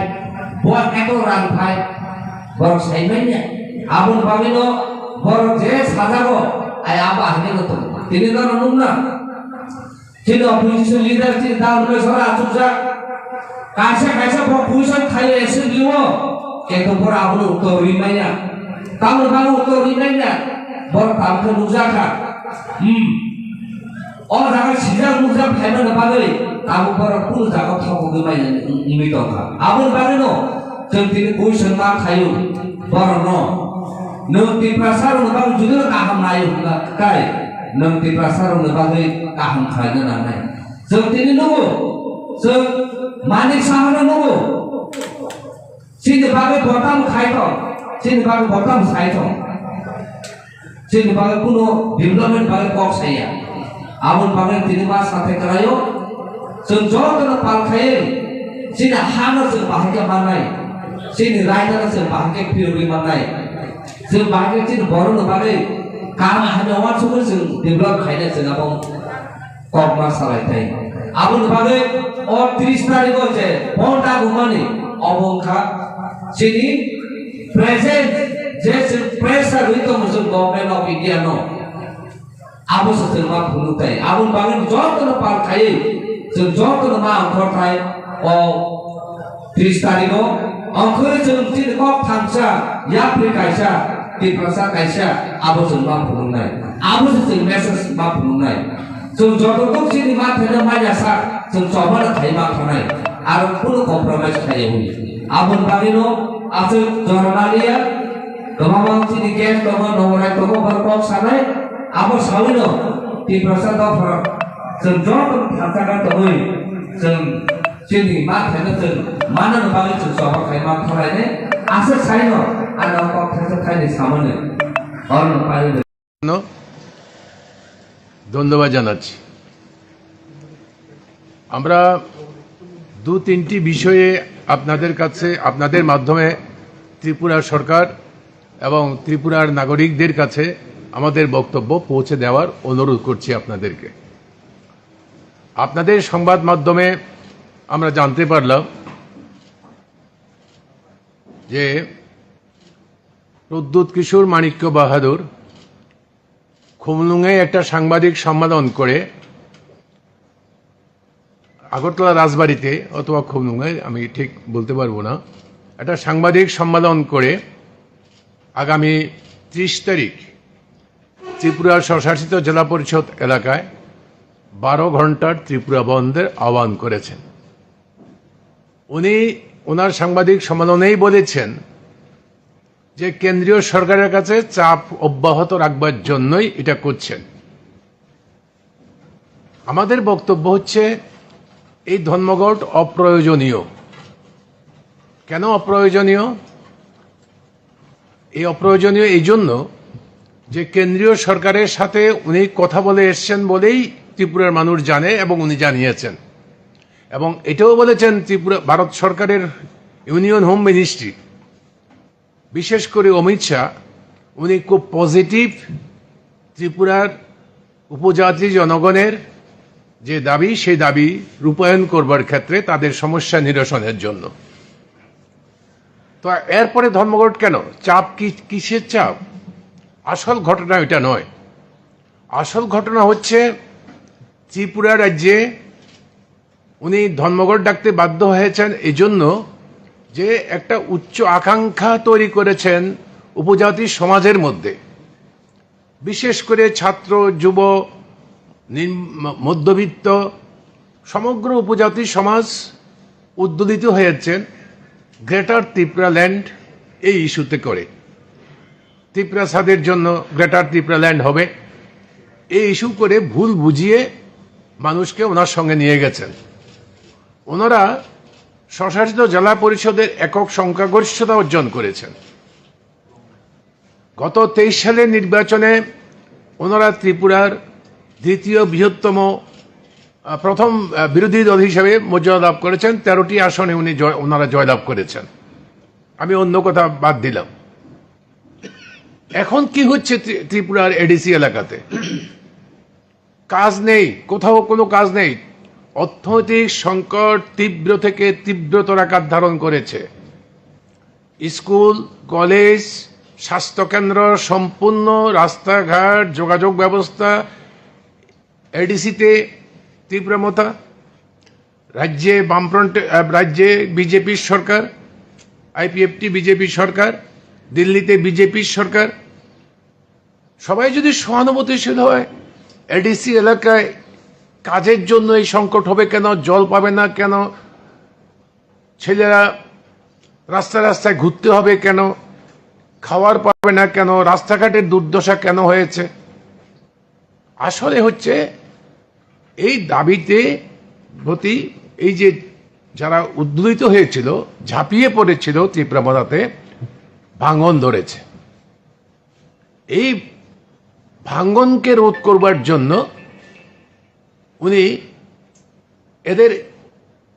बर एको रां फाय बर सायमायने आबोन बागैनो बर जे साजागो आय आबा हानेनो दं दिनै न नुना दिनै अपोजिशन लिडार दिनै दाउन सरा आजुजा कायसा पोजिशन थायो एसेम्ब्लियाव केतो बर आबोनो उत्तर रिमाइना तामोन बागै उत्तर रिमाइना बर तामखौ नुजाखा अ जागा सिजा नुजा फायनो बागै तामो बर कुल जागा थाव गमायना निमित दंखा आबोन बागैनो जों दिनै पोजिशन मा थायो बर नों तिप्रासार बागै जुदि गाहाम नायो काय नों तिप्रासार बागै गाहाम खायनो नानाय जों दिनै नुगो जों मानिक साहानो नुगो सिनि बागै बटाम खायथ' सिनि बागै बटाम सायथ' सिनि बागै कुनो डेभलपमेन्ट बागै कक साया आबोन बागै दिनै मा साथै करायो जों जतन पालखायो सिनि हानो जों बाहायके मानाय सिनि रायदानो जों बाहायके फिरगै मानाय जों बाहायके सिनि बर'नो बागै काम हानायाव जों डेभलप खायनो जों आबो कक मा सालायथाय आबोन बागै अ 30 तारिखो जे बन्दा गुमानि अबंखा सिनि प्रेजेंट जे जों प्रेसार होइतो जों गभर्नमेन्ट अफ इंडिया नो आबो जों मा खुलुताय आबोन बागै जतन पालखायो जों जतन मा अंखरथाय अ 30 तारिखो अंखर जों दिनै कक थांसा याफ्रि कायसा तिप्रासा कायसा आबो जों मा खुलुनाय आबो जों मेसेज मा खुलुनाय जों जतन सिनि मा थानो मायनासा जों जबानो थायो मा थानाय आरो कुनो कम्प्रोमाइज थायो आबोन बागैनो आसे जरनालिया गोबां सिनि गेस दङ नवराय दङ बरकक सानाय आबो सावैनो तिप्रासा दफर जों जतन थांसागा दङै जों सिनि मा थानो जों मानो बागै जों जबा खाय मा थानायने आसे साइनो आरो कक थासे थायनि सामने অন্য পাইলে ধন্যবাদ জানাচ্ছি। আমরা দু তিনটি বিষয়ে আপনাদের কাছে আপনাদের মাধ্যমে ত্রিপুরা সরকার এবং ত্রিপুরার নাগরিকদের কাছে আমাদের বক্তব্য পৌঁছে দেওয়ার অনুরোধ করছি আপনাদেরকে। আপনাদের সংবাদ মাধ্যমে আমরা জানতে পারলাম যে প্রদ্যুৎ কিশোর মাণিক্য বাহাদুর খুমলুঙে একটা সাংবাদিক সম্মেলন করে, আগরতলা রাজবাড়িতে অথবা খুমলুঙে আমি ঠিক বলতে পারবো না, একটা সাংবাদিক সম্মেলন করে আগামী 30 তারিখ ত্রিপুরার স্বশাসিত জেলা পরিষদ এলাকায় 12 ঘন্টার ত্রিপুরা বন্ধের আহ্বান করেছেন। উনি ওনার সাংবাদিক সম্মেলনেই বলেছেন যে কেন্দ্রীয় সরকারের কাছে চাপ অব্যাহত রাখবার জন্যই এটা করছেন। আমাদের বক্তব্য হচ্ছে এই ধর্মঘট অপ্রয়োজনীয়। কেন অপ্রয়োজনীয়? এই অপ্রয়োজনীয় এই জন্য যে কেন্দ্রীয় সরকারের সাথে উনি কথা বলে এসছেন বলেই ত্রিপুরার মানুষ জানে এবং উনি জানিয়েছেন, এবং এটাও বলেছেন ত্রিপুরা ভারত সরকারের ইউনিয়ন হোম মিনিস্ট্রি, বিশেষ করে অমিত শাহ, উনি খুব পজিটিভ ত্রিপুরার উপজাতি জনগণের যে দাবি সেই দাবি রূপায়ণ করবার ক্ষেত্রে তাদের সমস্যা নিরসনের জন্য। তো এরপরে ধর্মঘট কেন? চাপ কিসের চাপ? আসল ঘটনা এটা নয়। আসল ঘটনা হচ্ছে ত্রিপুরা রাজ্যে উনি ধর্মঘট ডাকতে বাধ্য হয়েছেন এই জন্য যে একটা উচ্চ আকাঙ্ক্ষা তৈরি করেছেন উপজাতি সমাজের মধ্যে, বিশেষ করে ছাত্র, যুব, মধ্যবিত্ত সমগ্র উপজাতি সমাজ উদ্দোলিত হয়েছেন গ্রেটার ত্রিপুরা ল্যান্ড এই ইস্যুতে করে। ত্রিপুরা সাদের জন্য গ্রেটার ত্রিপুরা ল্যান্ড হবে এই ইস্যু করে ভুল বুঝিয়ে মানুষকে ওনার সঙ্গে নিয়ে গেছেন। ওনারা স্বশাসিত জেলা পরিষদের একক সংখ্যাগরিষ্ঠতা অর্জন করেছেন। গত 23 সালের নির্বাচনে ওনারা ত্রিপুরার দ্বিতীয় বৃহত্তম প্রথম বিরোধী দল হিসেবে মর্যাদা লাভ করেছেন। 13টি আসনে ওনারা জয়লাভ করেছেন। আমি অন্য কথা বাদ দিলাম। এখন কি হচ্ছে ত্রিপুরার এডিসি এলাকাতে? কাজ নেই, কোথাও কোনো কাজ নেই। অর্থনৈতিক সংকট তীব্র থেকে তীব্রতর আকার ধারণ করেছে। স্কুল, কলেজ, স্বাস্থ্যকেন্দ্র সম্পূর্ণ, রাস্তাঘাট, যোগাযোগ ব্যবস্থা এডিসিতে তীব্রমতা। রাজ্যে বামফ্রন্ট, রাজ্যে বিজেপির সরকার, আইপিএফটি বিজেপির সরকার, দিল্লিতে বিজেপির সরকার। সবাই যদি সহানুভূতিশীল হয়, এডিসি এলাকায় কাজের জন্য এই সংকট হবে কেন? জল পাবে না কেন? ছেলেরা রাস্তায় রাস্তায় ঘুরতে হবে কেন? খাওয়ার পাবে না কেন? রাস্তাঘাটের দুর্দশা কেন হয়েছে? আসলে হচ্ছে এই দাবিতে প্রতি এই যে যারা উদ্দোলিত হয়েছিল, ঝাঁপিয়ে পড়েছিল ত্রিপুরা বাধাতে, ভাঙন ধরেছে। এই ভাঙনকে রোধ করবার জন্য উনি এদের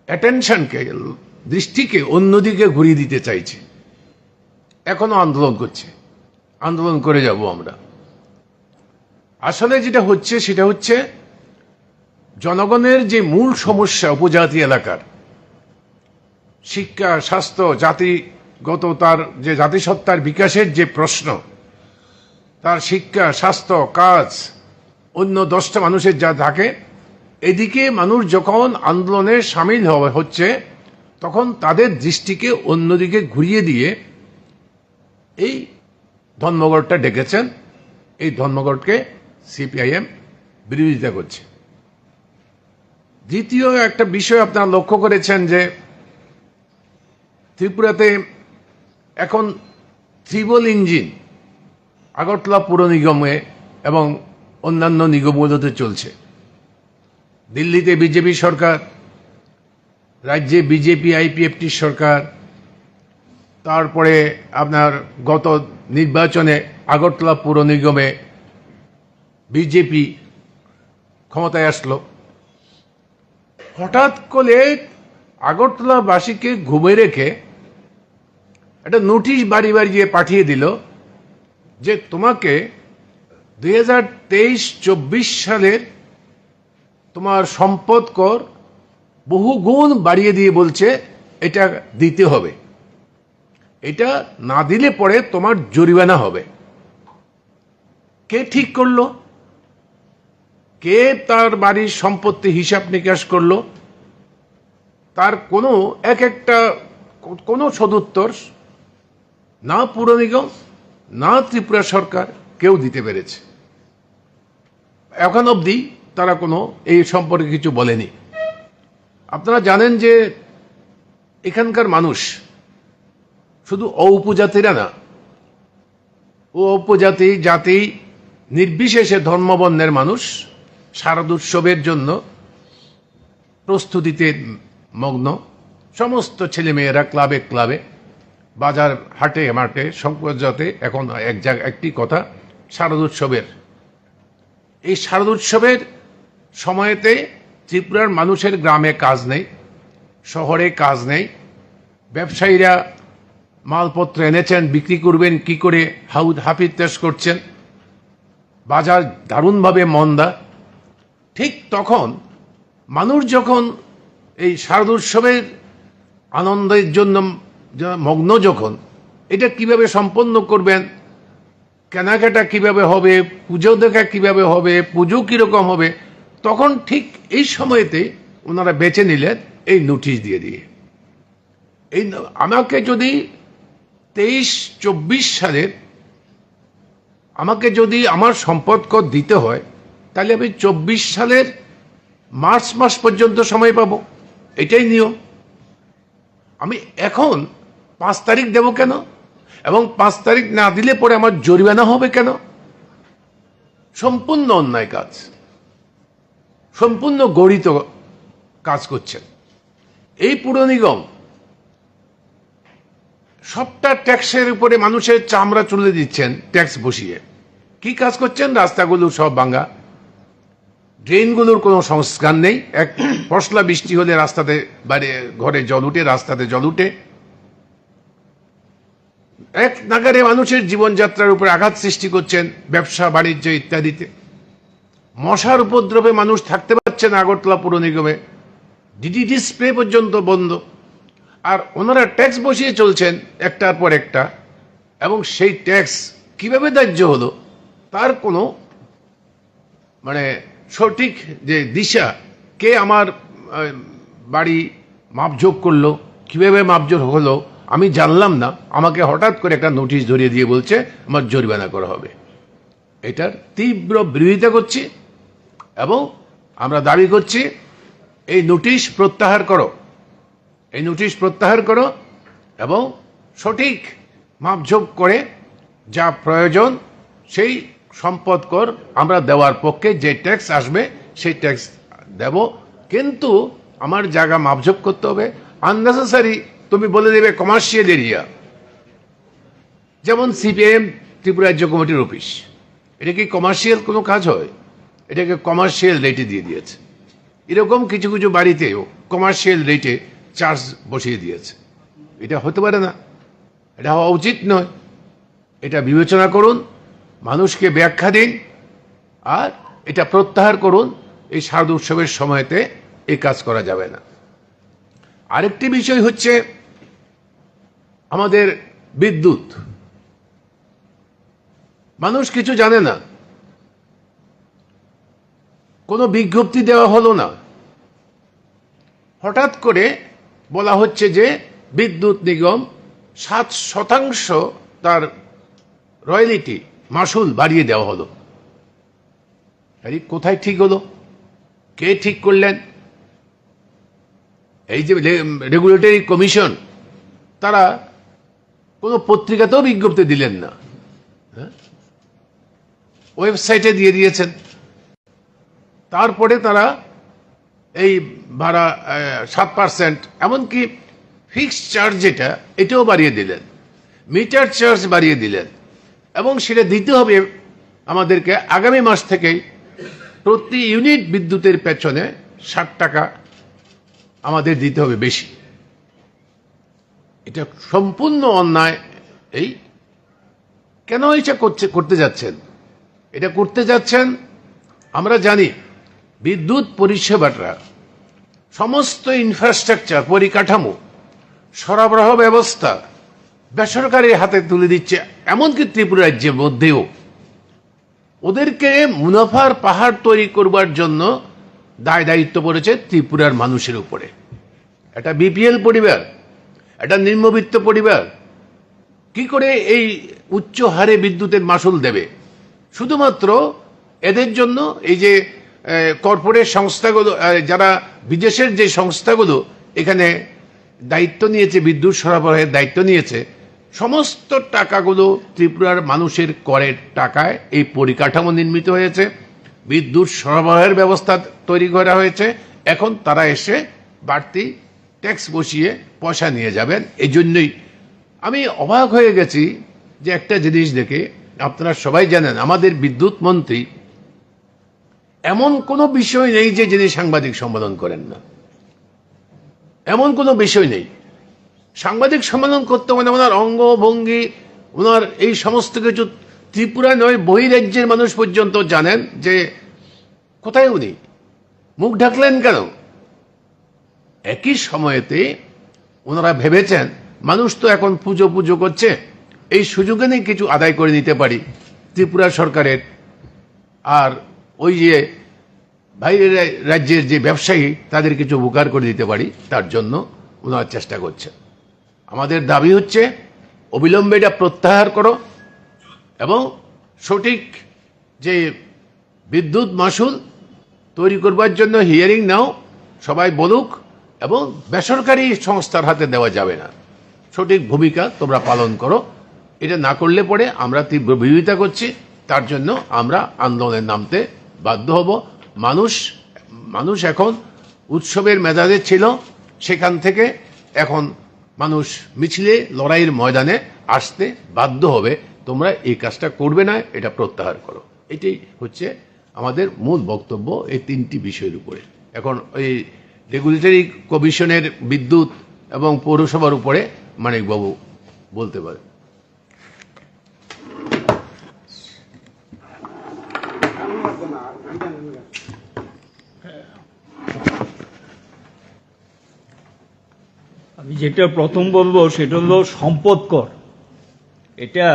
অ্যাটেনশনকে, দৃষ্টিকে অন্যদিকে ঘুরিয়ে দিতে চাইছে। এখনো আন্দোলন করছে, আন্দোলন করে যাব আমরা। আসলে যেটা হচ্ছে সেটা হচ্ছে জনগণের যে মূল সমস্যা উপজাতি এলাকার, শিক্ষা, স্বাস্থ্য, জাতিগত তার যে জাতিসত্তার বিকাশের যে প্রশ্ন, তার শিক্ষা, স্বাস্থ্য, কাজ, অন্য 10টা মানুষের যা থাকে, এদিকে মানুষ যখন আন্দোলনে সামিল হচ্ছে তখন তাদের দৃষ্টিকে অন্যদিকে ঘুরিয়ে দিয়ে এই ধর্মঘটটা ডেকেছেন। এই ধর্মঘটকে সিপিআইএম বিরোধিতা করছে। দ্বিতীয় একটা বিষয় আপনারা লক্ষ্য করেছেন যে ত্রিপুরাতে এখন ট্রিবল ইঞ্জিন আগরতলা পুর নিগমে এবং অন্যান্য নিগমগুলোতে চলছে। দিল্লিতে বিজেপি সরকার, রাজ্যে বিজেপি আইপিএফটি সরকার, তারপরে আপনার গত নির্বাচনে আগরতলা পুর নিগমে বিজেপি ক্ষমতায় আসলো। হঠাৎ করে আগরতলাবাসীকে ঘুমে রেখে একটা নোটিশ বাড়ি বাড়ি গিয়ে পাঠিয়ে দিল যে তোমাকে 2023-24 সালের তোমার সম্পদ কর বহু গুণ বাড়িয়ে দিয়ে বলছে এটা দিতে হবে, এটা না দিলে পরে তোমার জরিমানা হবে। কে ঠিক করলো? কে তার বাড়ির সম্পত্তি হিসাব নিকাশ করলো? তার কোনো একটা কোনো সদুত্তর না পুর নিগম না ত্রিপুরা সরকার কেউ দিতে পেরেছে। এখন অবধি তারা কোনো এই সম্পর্কে কিছু বলেনি। আপনারা জানেন যে এখানকার মানুষ শুধু উপজাতিরা না, উপজাতি জাতি নির্বিশেষে ধর্মবর্ণের মানুষ শারদোৎসবের জন্য প্রস্তুতিতে মগ্ন। সমস্ত ছেলেমেয়েরা ক্লাবে ক্লাবে, বাজার হাটে মাঠে সংকোচতে এখন একটি কথা, শারদোৎসবের এই শারদোৎসবের সময়তে ত্রিপুরার মানুষের গ্রামে কাজ নেই, শহরে কাজ নেই। ব্যবসায়ীরা মালপত্র এনেছেন, বিক্রি করবেন কি করে হাপিত্তাস করছেন। বাজার দারুণভাবে মন্দা। ঠিক তখন মানুষ যখন এই শারদোৎসবের আনন্দের জন্য মগ্ন, যখন এটা কিভাবে সম্পন্ন করবেন, কেনাকাটা কিভাবে হবে, পুজো দেখা কিভাবে হবে, পুজো কিরকম হবে, তখন ঠিক এই সময়তে ওনারা বেছে নিলেন এই নোটিশ দিয়ে দিয়ে। এই আমাকে যদি 23-24 সালের আমাকে যদি আমার সম্পদ কর দিতে হয়, তাহলে আমি 24 সালের মার্চ মাস পর্যন্ত সময় পাবো, এটাই নিয়ম। আমি এখন 5 তারিখ দেব কেন? এবং 5 তারিখ না দিলে পরে আমার জরিমানা হবে কেন? সম্পূর্ণ অন্যায় কাজ, সম্পূর্ণ গড়িত কাজ করছেন। এই পুর নিগম সবটা ট্যাক্সের উপরে মানুষের চামড়া তুলে দিচ্ছেন, ট্যাক্স বসিয়ে। কি কাজ করছেন? রাস্তাগুলো সব ভাঙা, ড্রেনগুলোর কোনো সংস্কার নেই। এক পশলা বৃষ্টি হলে রাস্তাতে বাইরে ঘরে জল উঠে, রাস্তাতে জল উঠে। এক নাগারে মানুষের জীবনযাত্রার উপর আঘাত সৃষ্টি করছেন, ব্যবসা বাণিজ্য ইত্যাদিতে। মশার উপদ্রবে মানুষ থাকতে পারছে না আগরতলা পুর নিগমে, ডিডিটি স্প্রে পর্যন্ত বন্ধ। আর ওনারা ট্যাক্স বসিয়ে চলছেন একটার পর একটা, এবং সেই ট্যাক্স কিভাবে ধার্য হলো তার কোনো সঠিক যে দিশা, কে আমার বাড়ি মাপঝোঁক করলো, কিভাবে মাপঝোঁক হলো আমি জানলাম না। আমাকে হঠাৎ করে একটা নোটিশ ধরিয়ে দিয়ে বলছে আমার জরিমানা করা হবে। এটার তীব্র বিরোধিতা করছি এবং আমরা দাবি করছি এই নোটিশ প্রত্যাহার করো, এই নোটিশ প্রত্যাহার করো এবং সঠিক মাপঝোঁক করে যা প্রয়োজন সেই সম্পদ কর আমরা দেওয়ার পক্ষে। যে ট্যাক্স আসবে সেই ট্যাক্স দেব, কিন্তু আমার জায়গা মাপঝোঁক করতে হবে। আননেসেসারি তুমি বলে দেবে কমার্শিয়াল এরিয়া, যেমন সিপিএম ত্রিপুরা রাজ্য কমিটির অফিস, এটা কি কমার্শিয়াল কোনো কাজ হয়? এটাকে কমার্শিয়াল রেটে দিয়ে দিয়েছে। এরকম কিছু কিছু বাড়িতেও কমার্শিয়াল রেটে চার্জ বসিয়ে দিয়েছে। এটা হতে পারে না, এটা হওয়া উচিত নয়। এটা বিবেচনা করুন, মানুষকে ব্যাখ্যা দিন, আর এটা প্রত্যাহার করুন। এই শারদ উৎসবের সময়তে এই কাজ করা যাবে না। আরেকটি বিষয় হচ্ছে আমাদের বিদ্যুৎ। মানুষ কিছু জানে না, কোনো বিজ্ঞপ্তি দেওয়া হলো না। হঠাৎ করে বলা হচ্ছে যে বিদ্যুৎ নিগম 7% তার রয়্যালিটি মাসুল বাড়িয়ে দেওয়া হলো। কোথায় ঠিক হলো? কে ঠিক করলেন? এই যে রেগুলেটরি কমিশন, তারা কোনো পত্রিকাতেও বিজ্ঞপ্তি দিলেন না, ওয়েবসাইটে দিয়ে দিয়েছেন। তারপরে তারা এই ভাড়া 7%, এমনকি ফিক্সড চার্জ যেটা, এটাও বাড়িয়ে দিলেন, মিটার চার্জ বাড়িয়ে দিলেন। এবং সেটা দিতে হবে আমাদেরকে আগামী মাস থেকেই প্রতি ইউনিট বিদ্যুতের পেছনে 60 টাকা আমাদের দিতে হবে বেশি। এটা সম্পূর্ণ অন্যায়। এই কেন এটা করতে যাচ্ছেন? এটা করতে যাচ্ছেন, আমরা জানি বিদ্যুৎ পরিষেবাটা সমস্ত ইনফ্রাস্ট্রাকচার, পরিকাঠামো, সরবরাহ ব্যবস্থা বেসরকারি হাতে তুলে দিচ্ছে। এমনকি ত্রিপুরা রাজ্যের মধ্যেও ওদেরকে মুনাফার পাহাড় তৈরি করবার জন্য দায়িত্ব পড়েছে ত্রিপুরার মানুষের উপরে। একটা বিপিএল পরিবার, একটা নিম্নবিত্ত পরিবার কি করে এই উচ্চ হারে বিদ্যুতের মাসুল দেবে? শুধুমাত্র এদের জন্য এই যে কর্পোরেট সংস্থাগুলো, যারা বিদেশের যে সংস্থাগুলো এখানে দায়িত্ব নিয়েছে, বিদ্যুৎ সরবরাহের দায়িত্ব নিয়েছে, সমস্ত টাকাগুলো ত্রিপুরার মানুষের করের টাকায় এই পরিকাঠামো নির্মিত হয়েছে, বিদ্যুৎ সরবরাহের ব্যবস্থা তৈরি করা হয়েছে। এখন তারা এসে বাড়তি ট্যাক্স বসিয়ে পয়সা নিয়ে যাবেন। এই জন্যই আমি অবাক হয়ে গেছি যে একটা জিনিস দেখে, আপনারা সবাই জানেন আমাদের বিদ্যুৎ মন্ত্রী এমন কোনো বিষয় নেই যে যিনি সাংবাদিক সম্মেলন করেন না, এমন কোনো বিষয় নেই। সাংবাদিক সম্মেলন করতে মানে ওনার অঙ্গভঙ্গি, ওনার এই সমস্ত কিছু ত্রিপুরা নয় বহিরাজ্যের মানুষ পর্যন্ত জানেন যে কোথায় উনি মুখ ঢাকলেন কেন। একই সময়েতে ওনারা ভেবেছেন মানুষ তো এখন পুজো করছে, এই সুযোগে নিয়ে কিছু আদায় করে নিতে পারি ত্রিপুরা সরকারের, আর ওই যে বাইরের রাজ্যের যে ব্যবসায়ী তাদের কিছু উপকার করে দিতে পারি, তার জন্য ওনারা চেষ্টা করছে। আমাদের দাবি হচ্ছে অবিলম্বে এটা প্রত্যাহার করো এবং সঠিক যে বিদ্যুৎ মাসুল তৈরি করবার জন্য হিয়ারিং নাও, সবাই বলুক, এবং বেসরকারি সংস্থার হাতে দেওয়া যাবে না। সঠিক ভূমিকা তোমরা পালন করো। এটা না করলে পরে আমরা তীব্র বিরোধিতা করছি, তার জন্য আমরা আন্দোলনে নামতে বাধ্য হব। মানুষ এখন উৎসবের মেজাজে ছিল, সেখান থেকে এখন মানুষ মিছিলে লড়াইয়ের ময়দানে আসতে বাধ্য হবে। তোমরা এই কাজটা করবে না, এটা প্রত্যাহার করো। এটাই হচ্ছে আমাদের মূল বক্তব্য এই তিনটি বিষয়ের উপরে। এখন এই রেগুলেটরি কমিশনের বিদ্যুৎ এবং পৌরসভার উপরে মানিকবাবু বলতে পারে। আমি যেটা প্রথম বলবো সেটা হলো সম্পদ কর। এটা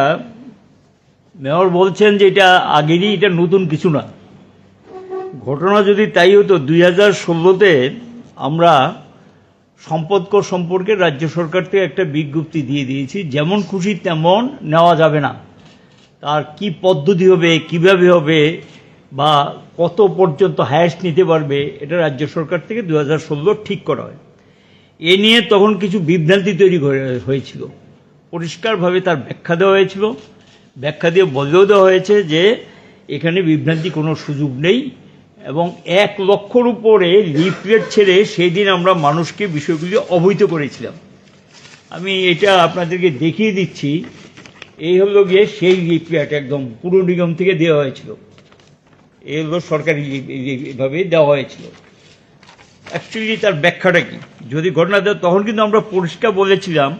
মেয়র বলছেন যে এটা আগেরই, এটা নতুন কিছু না। ঘটনা যদি তাই হতো, 2016-তে আমরা সম্পদ কর সম্পর্কে রাজ্য সরকার থেকে একটা বিজ্ঞপ্তি দিয়ে দিয়েছি, যেমন খুশি তেমন নেওয়া যাবে না। তার কি পদ্ধতি হবে, কিভাবে হবে, বা কত পর্যন্ত হায়েস্ট নিতে পারবে, এটা রাজ্য সরকার থেকে 2016 ঠিক করা হয়। এ নিয়ে তখন কিছু বিভ্রান্তি তৈরি হয়েছিল, পরিষ্কারভাবে তার ব্যাখ্যা দেওয়া হয়েছিল। ব্যাখ্যা দিয়ে বলেও দেওয়া হয়েছে যে এখানে বিভ্রান্তি কোনো সুযোগ নেই, এবং 1 লক্ষর উপরে লিফলেট ছেড়ে সেই দিন আমরা মানুষকে বিষয়গুলি অবহিত করেছিলাম। আমি এটা আপনাদেরকে দেখিয়ে দিচ্ছি। এই হলো গিয়ে সেই লিফলেট, একদম পুরো নিগম থেকে দেওয়া হয়েছিল। এই হলো সরকারি এভাবে দেওয়া হয়েছিল। অ্যাকচুয়ালি তার ব্যাখ্যাটা কি, যদি ঘটনা দেয়, তখন কিন্তু আমরা পরিষ্কার বলেছিলাম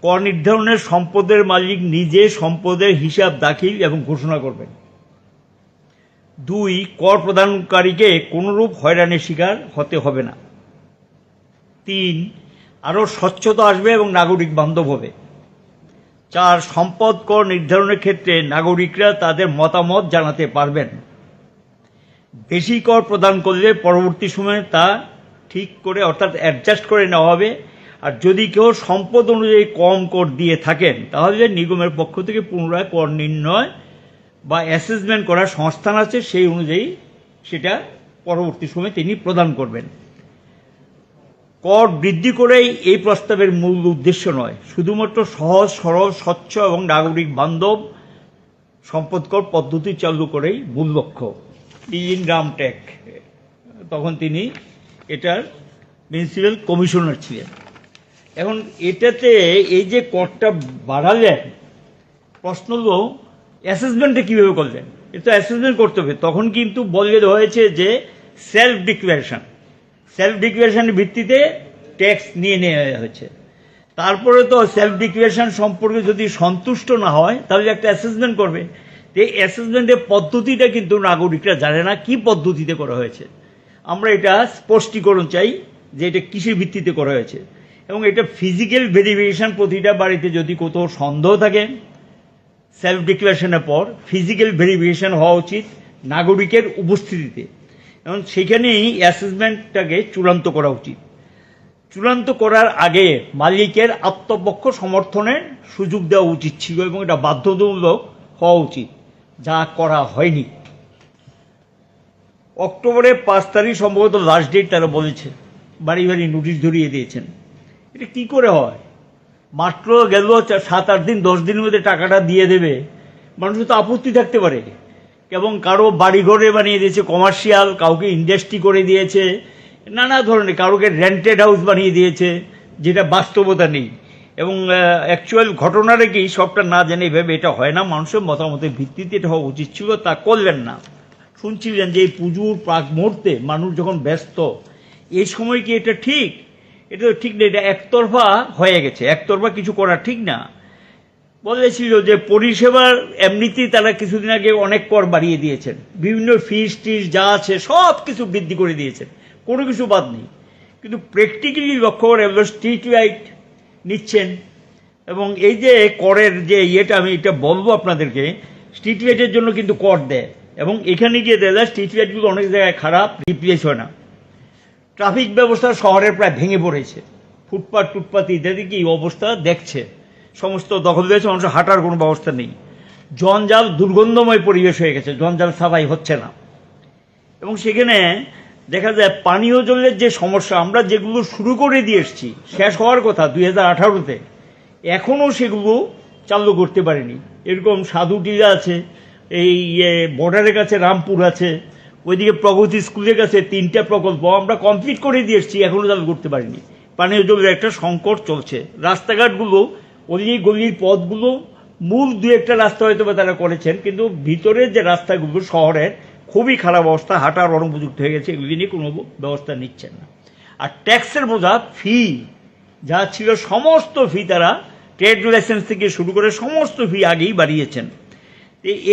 কর নির্ধারণের সম্পদের মালিক নিজে সম্পদের হিসাব দাখিল এবং ঘোষণা করবেন। 2, কর প্রদানকারীকে কোনরূপ হয়রানির শিকার হতে হবে না। 3, আরও স্বচ্ছতা আসবে এবং নাগরিক বান্ধব হবে। 4, সম্পদ কর নির্ধারণের ক্ষেত্রে নাগরিকরা তাদের মতামত জানাতে পারবেন। বেশি কর প্রদান করলে পরবর্তী সময়ে তা ঠিক করে, অর্থাৎ অ্যাডজাস্ট করে নেওয়া হবে। আর যদি কেউ সম্পদ অনুযায়ী কম কর দিয়ে থাকেন, তাহলে নিগমের পক্ষ থেকে পুনরায় কর নির্ণয় বা অ্যাসেসমেন্ট করার সংস্থান আছে, সেই অনুযায়ী সেটা পরবর্তী সময়ে তিনি প্রদান করবেন। কর বৃদ্ধি করেই এই প্রস্তাবের মূল উদ্দেশ্য নয়, শুধুমাত্র সহজ সরল স্বচ্ছ এবং নাগরিক বান্ধব সম্পদ কর পদ্ধতি চালু করেই মূল লক্ষ্য। ইন রামটেক, তখন তিনি এটার প্রিন্সিপাল কমিশনার ছিলেন। এখন এটাতে এই যে করটা বাড়ালেন, প্রশ্ন হলো অ্যাসেসমেন্টটা কীভাবে করলেন? এটা অ্যাসেসমেন্ট করতে হবে। তখন কিন্তু বলে হয়েছে যে সেলফ ডিক্লারেশন, সেলফ ডিক্লারেশনের ভিত্তিতে ট্যাক্স নিয়ে নেওয়া হয়েছে। তারপরে তো সেলফ ডিক্লারেশন সম্পর্কে যদি সন্তুষ্ট না হয় তাহলে একটা অ্যাসেসমেন্ট করবে। এই অ্যাসেসমেন্টের পদ্ধতিটা কিন্তু নাগরিকরা জানে না কি পদ্ধতিতে করা হয়েছে। আমরা এটা স্পষ্টীকরণ চাই যে এটা কিসের ভিত্তিতে করা হয়েছে, এবং এটা ফিজিক্যাল ভেরিফিকেশন প্রতিটা বাড়িতে যদি কোথাও সন্দেহ থাকে সেলফ ডিক্লারেশনের পর ফিজিক্যাল ভেরিফিকেশন হওয়া উচিত নাগরিকের উপস্থিতিতে, এবং সেখানেই অ্যাসেসমেন্টটাকে চূড়ান্ত করা উচিত। চূড়ান্ত করার আগে মালিকের আত্মপক্ষ সমর্থনের সুযোগ দেওয়া উচিত ছিল এবং এটা বাধ্যতামূলক হওয়া উচিত, যা করা হয়নি। অক্টোবরের 5 তারিখ সম্ভবত লাস্ট ডেট তারা বলেছে, বাড়ি বাড়ি নোটিশ ধরিয়ে দিয়েছেন। এটা কি করে হয়? মাত্র গেল 7-8 দিন 10 দিনের মধ্যে টাকাটা দিয়ে দেবে, মানুষের তো আপত্তি থাকতে পারে। এবং কারো বাড়িঘরে বানিয়ে দিয়েছে কমার্শিয়াল, কাউকে ইন্ডাস্ট্রি করে দিয়েছে, নানা ধরনের, কারোকে রেন্টেড হাউস বানিয়ে দিয়েছে, যেটা বাস্তবতা নেই। এবং অ্যাকচুয়াল ঘটনাটা কি সবটা না জেনে ভেবে এটা হয় না, মানুষের মতামতের ভিত্তিতে এটা হওয়া উচিত ছিল, তা করলেন না। শুনছিলেন যে এই পুজোর প্রাক মুহূর্তে মানুষ যখন ব্যস্ত, এই সময় কি এটা ঠিক? এটা তো ঠিক না, এটা একতরফা হয়ে গেছে, একতরফা কিছু করা ঠিক না। বলেছিল যে পরিষেবার এমনিতেই তারা কিছুদিন আগে অনেক কর বাড়িয়ে দিয়েছেন, বিভিন্ন ফিস টিস যা আছে সব কিছু বৃদ্ধি করে দিয়েছেন, কোনো কিছু বাদ নেই। কিন্তু প্র্যাকটিক্যালি লক্ষ্য করে স্ট্রিট লাইট নিচ্ছেন, এবং এই যে করের যে ইয়েটা, আমি এটা বলবো আপনাদেরকে, স্ট্রিট লাইটের জন্য কিন্তু কর দেয়, এবং এখানে গিয়ে দেখা যায় স্ট্রিট লাইটগুলো অনেক জায়গায় খারাপ, রিপ্লেস হয় না। ট্রাফিক ব্যবস্থা শহরের প্রায় ভেঙে পড়েছে, ফুটপাত টুটপাত ইত্যাদি কি অবস্থা দেখছে, সমস্ত দখল দিয়েছে, মানুষের হাঁটার কোনো ব্যবস্থা নেই। জঞ্জাল, দুর্গন্ধময় পরিবেশ হয়ে গেছে, জঞ্জাল সাফাই হচ্ছে না। এবং সেখানে দেখা যায় পানীয় জলের যে সমস্যা, আমরা যেগুলো শুরু করে দিয়ে এসছি, শেষ হওয়ার কথা 2018-তে, এখনও সেগুলো চালু করতে পারেনি। এরকম সাধুটিলা আছে, এই বর্ডারের কাছে রামপুর আছে, ওইদিকে প্রগতি স্কুলের কাছে 3টা প্রকল্প আমরা কমপ্লিট করে দিয়ে এসছি, এখনও চালু করতে পারিনি। পানীয় জলের একটা সংকট চলছে। রাস্তাঘাটগুলো, অলি গলির পথগুলো, মূল 2-একটা রাস্তা হয়তো বা তারা করেছেন, কিন্তু ভিতরের যে রাস্তাগুলো শহরের খুবই খারাপ অবস্থা, হাঁটার অনুপযুক্ত হয়ে গেছে, এগুলি নিয়ে কোনো ব্যবস্থা নিচ্ছেন না। আর ট্যাক্সের বোঝা, ফি যা ছিল সমস্ত ফি তারা ট্রেড লাইসেন্স থেকে শুরু করে সমস্ত ফি আগেই বাড়িয়েছেন।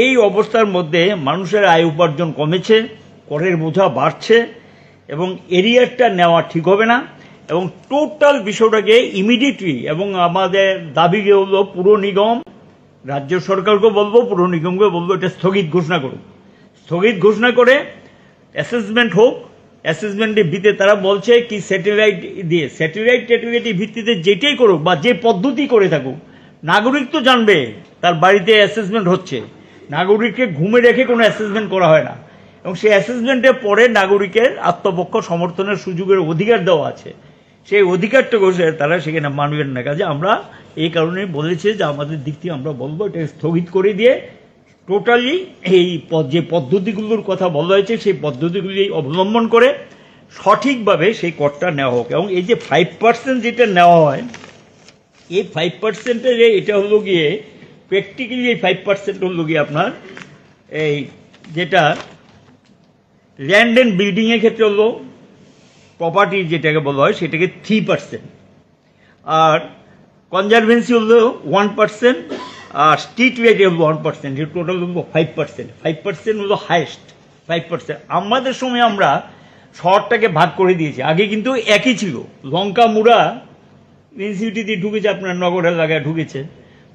এই অবস্থার মধ্যে মানুষের আয় উপার্জন কমেছে, করের বোঝা বাড়ছে, এবং এরিয়ারটা নেওয়া ঠিক হবে না। এবং টোটাল বিষয়টাকে ইমিডিয়েটলি, এবং আমাদের দাবি হলো পুর নিগম, রাজ্য সরকারকে বলবো, পুর নিগমকে বলবো, এটা স্থগিত ঘোষণা করুক। স্থগিত ঘোষণা করে অ্যাসেসমেন্ট হোক। অ্যাসেসমেন্টের ভিত্তিতে তারা বলছে কি স্যাটেলাইট দিয়ে, স্যাটেলাইটের ভিত্তিতে যেটাই করুক বা যে পদ্ধতি করে থাকুক, নাগরিক তো জানবে তার বাড়িতে অ্যাসেসমেন্ট হচ্ছে। নাগরিককে ঘুমে রেখে কোনো অ্যাসেসমেন্ট করা হয় না, এবং সেই অ্যাসেসমেন্টের পরে নাগরিকের আত্মপক্ষ সমর্থনের সুযোগের অধিকার দেওয়া আছে। সেই অধিকারটাকে তারা সেখানে মানবেন না। কাজে আমরা এই কারণে বলেছি যে আমাদের দিক থেকে আমরা বলবো এটা স্থগিত করে দিয়ে টোটালি এই যে পদ্ধতিগুলোর কথা বলা হয়েছে সেই পদ্ধতিগুলি অবলম্বন করে সঠিকভাবে সেই করটা নেওয়া হোক। এবং এই যে 5% যেটা নেওয়া হয়, এই 5%-এর এটা হলো গিয়ে প্র্যাকটিক্যালি এই 5% হলো গিয়ে আপনার এই যেটা ল্যান্ড অ্যান্ড বিল্ডিংয়ের ক্ষেত্রে হলো প্রপার্টি যেটাকে বলা হয় সেটাকে 3%, আর কনজারভেন্সি হলো 1%, আর স্ট্রিট লাইটে হলো 1%, যে টোটাল হলো 5%। 5% হলো হাইয়েস্ট 5%। আমাদের সময় আমরা শহরটাকে ভাগ করে দিয়েছি, আগে কিন্তু একই ছিল। লঙ্কা মুড়া মিউনিসিপ্যালিটি দিয়ে ঢুকেছে, আপনার নগর এলাকায় ঢুকেছে,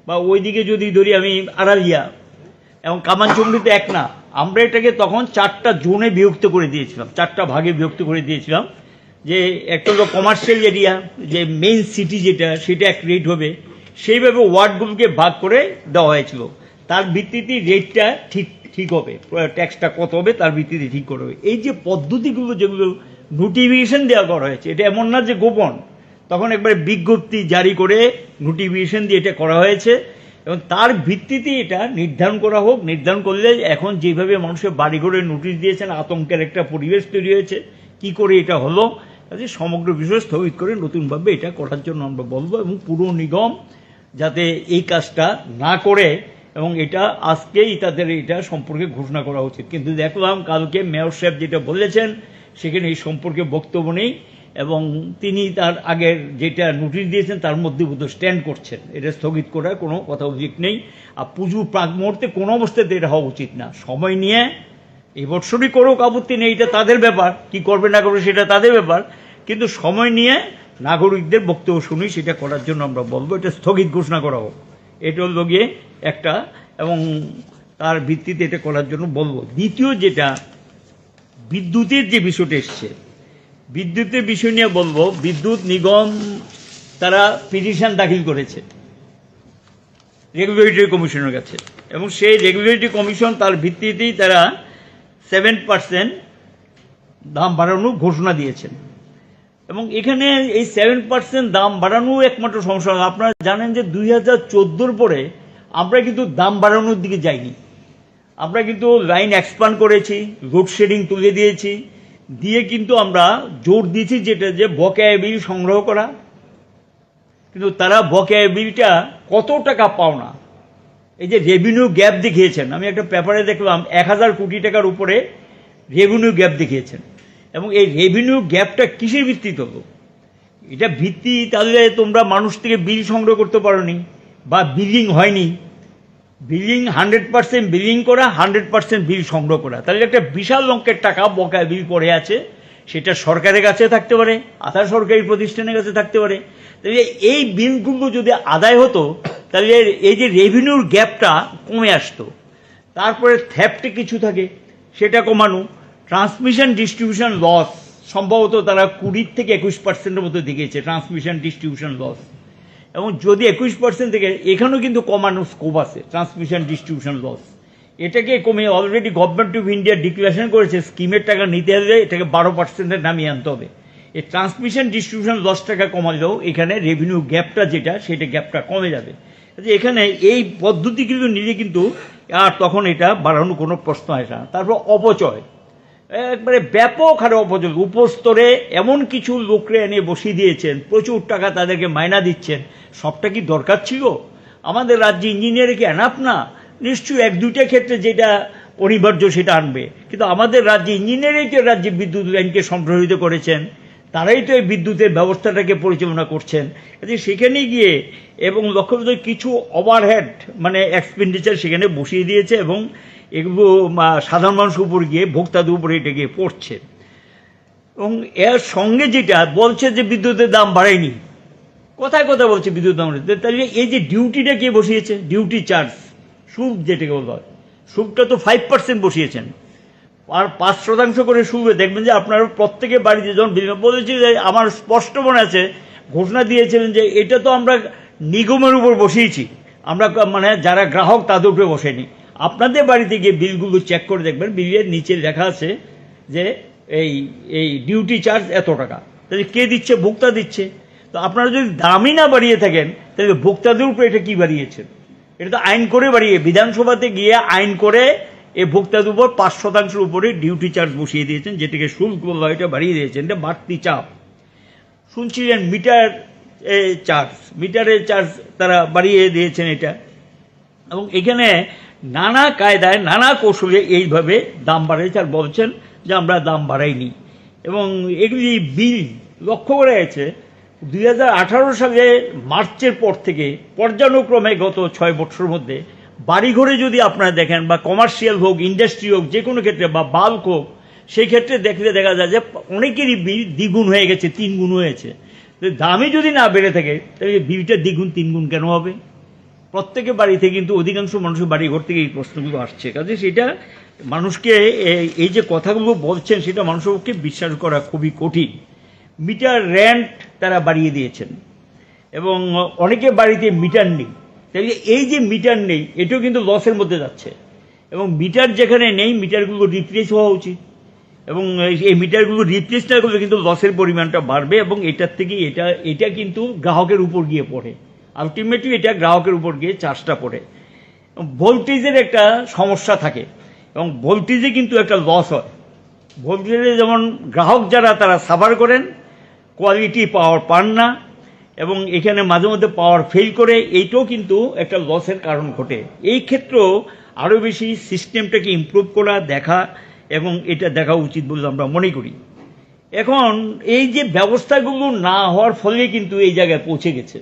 বা ওইদিকে যদি ধরি আমি আড়ালিয়া এবং কামানচুমড়িতে এক না, আমরা এটাকে তখন 4টা জোনে বিভক্ত করে দিয়েছিলাম, 4টা ভাগে বিভক্ত করে দিয়েছিলাম। যে একটা হলো কমার্শিয়াল এরিয়া, যে মেইন সিটি যেটা, সেটা এক রেট হবে, সেইভাবে ওয়ার্ডগুলোকে ভাগ করে দেওয়া হয়েছিল। তার ভিত্তিতে রেটটা ঠিক হবে, ট্যাক্সটা কত হবে তার ভিত্তিতে ঠিক করা হবে। এই যে পদ্ধতিগুলো যেগুলো নোটিফিকেশন দেওয়া করা হয়েছে, এটা এমন না যে গোপন, তখন একবারে বিজ্ঞপ্তি জারি করে নোটিফিকেশন দিয়ে এটা করা হয়েছে, এবং তার ভিত্তিতে এটা নির্ধারণ করা হোক। নির্ধারণ করলে এখন যেভাবে মানুষের বাড়িঘরে নোটিশ দিয়েছেন, আতঙ্কের একটা পরিবেশ তৈরি হয়েছে, কি করে এটা হলো, কাজে সমগ্র বিষয় স্থগিত করে নতুনভাবে এটা করার জন্য আমরা বলবো। এবং পুর নিগম যাতে এই কাজটা না করে, এবং এটা আজকেই তাদের এটা সম্পর্কে ঘোষণা করা উচিত। কিন্তু দেখলাম কালকে মেয়র সাহেব যেটা বলেছেন সেখানে এই সম্পর্কে বক্তব্য নেই, এবং তিনি তার আগের যেটা নোটিশ দিয়েছেন তার মধ্যে স্ট্যান্ড করছেন। এটা স্থগিত করার কোনো কথা উচিত নেই। আর পুজো প্রাক মুহূর্তে কোনো অবস্থাতে এটা হওয়া উচিত না। সময় নিয়ে এই বৎসরই করুক, আপত্তি নেই, এটা তাদের ব্যাপার, কি করবে না করবে সেটা তাদের ব্যাপার, কিন্তু সময় নিয়ে নাগরিকদের বক্তব্য শুনি সেটা করার জন্য আমরা বলবো এটা স্থগিত ঘোষণা করা হোক। এটা হল গিয়ে একটা, এবং তার ভিত্তিতে এটা করার জন্য বলবো। দ্বিতীয় যেটা বিদ্যুতের যে বিষয়টা এসছে, বিদ্যুতের বিষয় নিয়ে বলবো, বিদ্যুৎ নিগম তারা পিটিশন দাখিল করেছে রেগুলেটরি কমিশনের কাছে, এবং সেই রেগুলেটরি কমিশন তার ভিত্তিতেই তারা 7% দাম বাড়ানোর ঘোষণা দিয়েছেন। এবং এখানে এই 7% দাম বাড়ানো একমাত্র সমস্যা। আপনারা জানেন যে 2014 পরে আমরা কিন্তু দাম বাড়ানোর দিকে যাইনি। আমরা কিন্তু লাইন এক্সপান্ড করেছি, লোডশেডিং তুলে দিয়েছি, দিয়ে কিন্তু আমরা জোর দিয়েছি যেটা যে বকেয়া বিল সংগ্রহ করা। কিন্তু তারা বকেয়া বিলটা কত টাকা পাওনা, এই যে রেভিনিউ গ্যাপ দেখিয়েছেন, আমি একটা পেপারে দেখলাম 1000 কোটি টাকার উপরে রেভিনিউ গ্যাপ দেখিয়েছেন। এবং এই রেভিনিউ গ্যাপটা কিসের ভিত্তিতে হলো? এটা ভিত্তি তাহলে তোমরা মানুষ থেকে বিল সংগ্রহ করতে পারোনি বা বিলিং হয়নি। বিলিং 100% বিলিং করা, 100% বিল সংগ্রহ করা, তাহলে একটা বিশাল অঙ্কের টাকা বকেয়া বিল পড়ে আছে। সেটা সরকারের কাছে থাকতে পারে, আধা সরকারি প্রতিষ্ঠানের কাছে থাকতে পারে। তাহলে এই বিলগুলো যদি আদায় হতো তাহলে এই যে রেভিনিউর গ্যাপটা কমে আসতো। তারপরে থ্যাফটে কিছু থাকে সেটা কমানো, ট্রান্সমিশন ডিস্ট্রিবিউশন লস সম্ভবত তারা 20 থেকে 21%-এর মতো দেখিয়েছে ট্রান্সমিশন ডিস্ট্রিবিউশন লস, এবং যদি 21% থেকে এখানেও কিন্তু কমানোর স্কোপ আছে ট্রান্সমিশন ডিস্ট্রিবিউশন লস। এটাকে কমিয়ে already government of India declaration করেছে স্কিমের টাকা নিতে হলে এটাকে 12%-এ নামিয়ে আনতে হবে। এই ট্রান্সমিশন ডিস্ট্রিবিউশন লস টাকা কমালেও এখানে রেভিনিউ গ্যাপটা যেটা সেটা গ্যাপটা কমে যাবে। এখানে এই পদ্ধতি কিন্তু নিলে কিন্তু আর তখন এটা বাড়ানোর কোনো প্রশ্ন আসে না। তারপর অপচয়, একবারে ব্যাপক হারে অপচয়। উপস্তরে এমন কিছু লোকরে এনে বসিয়ে দিয়েছেন, প্রচুর টাকা তাদেরকে মাইনা দিচ্ছেন। সবটা কি দরকার ছিল? আমাদের রাজ্যে ইঞ্জিনিয়ার কি এনাফ না? নিশ্চয়ই 1-2টা ক্ষেত্রে যেটা অনিবার্য সেটা আনবে, কিন্তু আমাদের রাজ্যে ইঞ্জিনিয়ারই তো রাজ্যে বিদ্যুৎ লাইনকে সম্প্রসারিত করেছেন, তারাই তো এই বিদ্যুতের ব্যবস্থাটাকে পরিচালনা করছেন। সেখানে গিয়ে এবং লক্ষ্য কিছু ওভারহেড মানে এক্সপেন্ডিচার সেখানে বসিয়ে দিয়েছে, এবং এগুলো সাধারণ মানুষের উপর গিয়ে ভোক্তাদের উপরে এটা গিয়ে পড়ছে। এবং এর সঙ্গে যেটা বলছে যে বিদ্যুতের দাম বাড়ায়নি, কোথায় কথা বলছে বিদ্যুৎ দাম বাড়াতে, তাহলে এই যে ডিউটিটা কে বসিয়েছে, ডিউটি চার্জ সুদ যেটাকে বলা হয়, সুদটা তো 5% বসিয়েছেন, আর 5% করে সুদে দেখবেন যে আপনারা প্রত্যেকে বাড়িতে যখন বলেছি যে আমার স্পষ্ট মনে আছে ঘোষণা দিয়েছিলেন যে এটা তো আমরা নিগমের উপর বসিয়েছি, আমরা মানে যারা গ্রাহক তাদের উপরে বসেনি। আপনাদের বাড়িতে গিয়ে বিলগুলো চেক করে দেখবেন বিলের নিচে লেখা আছে যে এই ডিউটি চার্জ এত টাকা, তাহলে কে দিচ্ছে? ভোক্তা দিচ্ছে। তো আপনারা যদি দামই না বাড়িয়ে থাকেন তাহলে ভোক্তাদের উপরে এটা কি বাড়িয়েছেন? এটা তো আইন করে বাড়িয়ে বিধানসভাতে গিয়ে আইন করে এই ভোক্তাদের উপর 5% উপরে ডিউটি চার্জ বসিয়ে দিয়েছেন, যেটাকে শুল্ক বলা হয়, এটা বাড়িয়ে দিয়েছেন। এটা বাড়তি চাপ। শুনছিলেন মিটার চার্জ, মিটারের চার্জ তারা বাড়িয়ে দিয়েছেন এটা। এবং এখানে নানা কায়দায় নানা কৌশলে এইভাবে দাম বাড়িয়েছে, আর বলছেন যে আমরা দাম বাড়াইনি। এবং এগুলি বিল লক্ষ্য করা গেছে 2018 সালে মার্চের পর থেকে পর্যায়ক্রমে গত 6 বছরের মধ্যে বাড়িঘরে যদি আপনারা দেখেন, বা কমার্শিয়াল হোক, ইন্ডাস্ট্রি হোক, যে কোনো ক্ষেত্রে, বা বাল্ক হোক, সেই ক্ষেত্রে দেখলে দেখা যায় যে অনেকেরই বিল দ্বিগুণ হয়ে গেছে, 3 গুণ হয়েছে। দামই যদি না বেড়ে থাকে তাহলে বিলটা দ্বিগুণ 3 গুণ কেন হবে? প্রত্যেকের বাড়িতে কিন্তু অধিকাংশ মানুষের বাড়িঘর থেকে এই প্রশ্নগুলো আসছে। কাজে সেটা মানুষকে এই যে কথাগুলো বলছেন সেটা মানুষের পক্ষে বিশ্বাস করা খুবই কঠিন। মিটার রেন্ট তারা বাড়িয়ে দিয়েছেন, এবং অনেকের বাড়িতে মিটার নেই। তাই এই যে মিটার নেই এটাও কিন্তু লসের মধ্যে যাচ্ছে, এবং মিটার যেখানে নেই মিটারগুলো রিপ্লেস হওয়া উচিত, এবং এই মিটারগুলো রিপ্লেস না করলে কিন্তু লসের পরিমাণটা বাড়বে, এবং এটার থেকে এটা কিন্তু গ্রাহকের উপর গিয়ে পড়ে। আলটিমেটলি এটা গ্রাহকের উপর গিয়ে চার্জটা পড়ে। ভোল্টেজের একটা সমস্যা থাকে, এবং ভোল্টেজে কিন্তু একটা লস হয়। ভোল্টেজে যেমন গ্রাহক যারা তারা সাফার করেন, কোয়ালিটি পাওয়ার পান না, এবং এখানে মাঝে মধ্যে পাওয়ার ফেল করে, এইটাও কিন্তু একটা লসের কারণ ঘটে। এই ক্ষেত্রেও আরও বেশি সিস্টেমটাকে ইমপ্রুভ করা দেখা, এবং এটা দেখা উচিত বলে আমরা মনে করি। এখন এই যে ব্যবস্থাগুলো না হওয়ার ফলে কিন্তু এই জায়গায় পৌঁছে গেছে।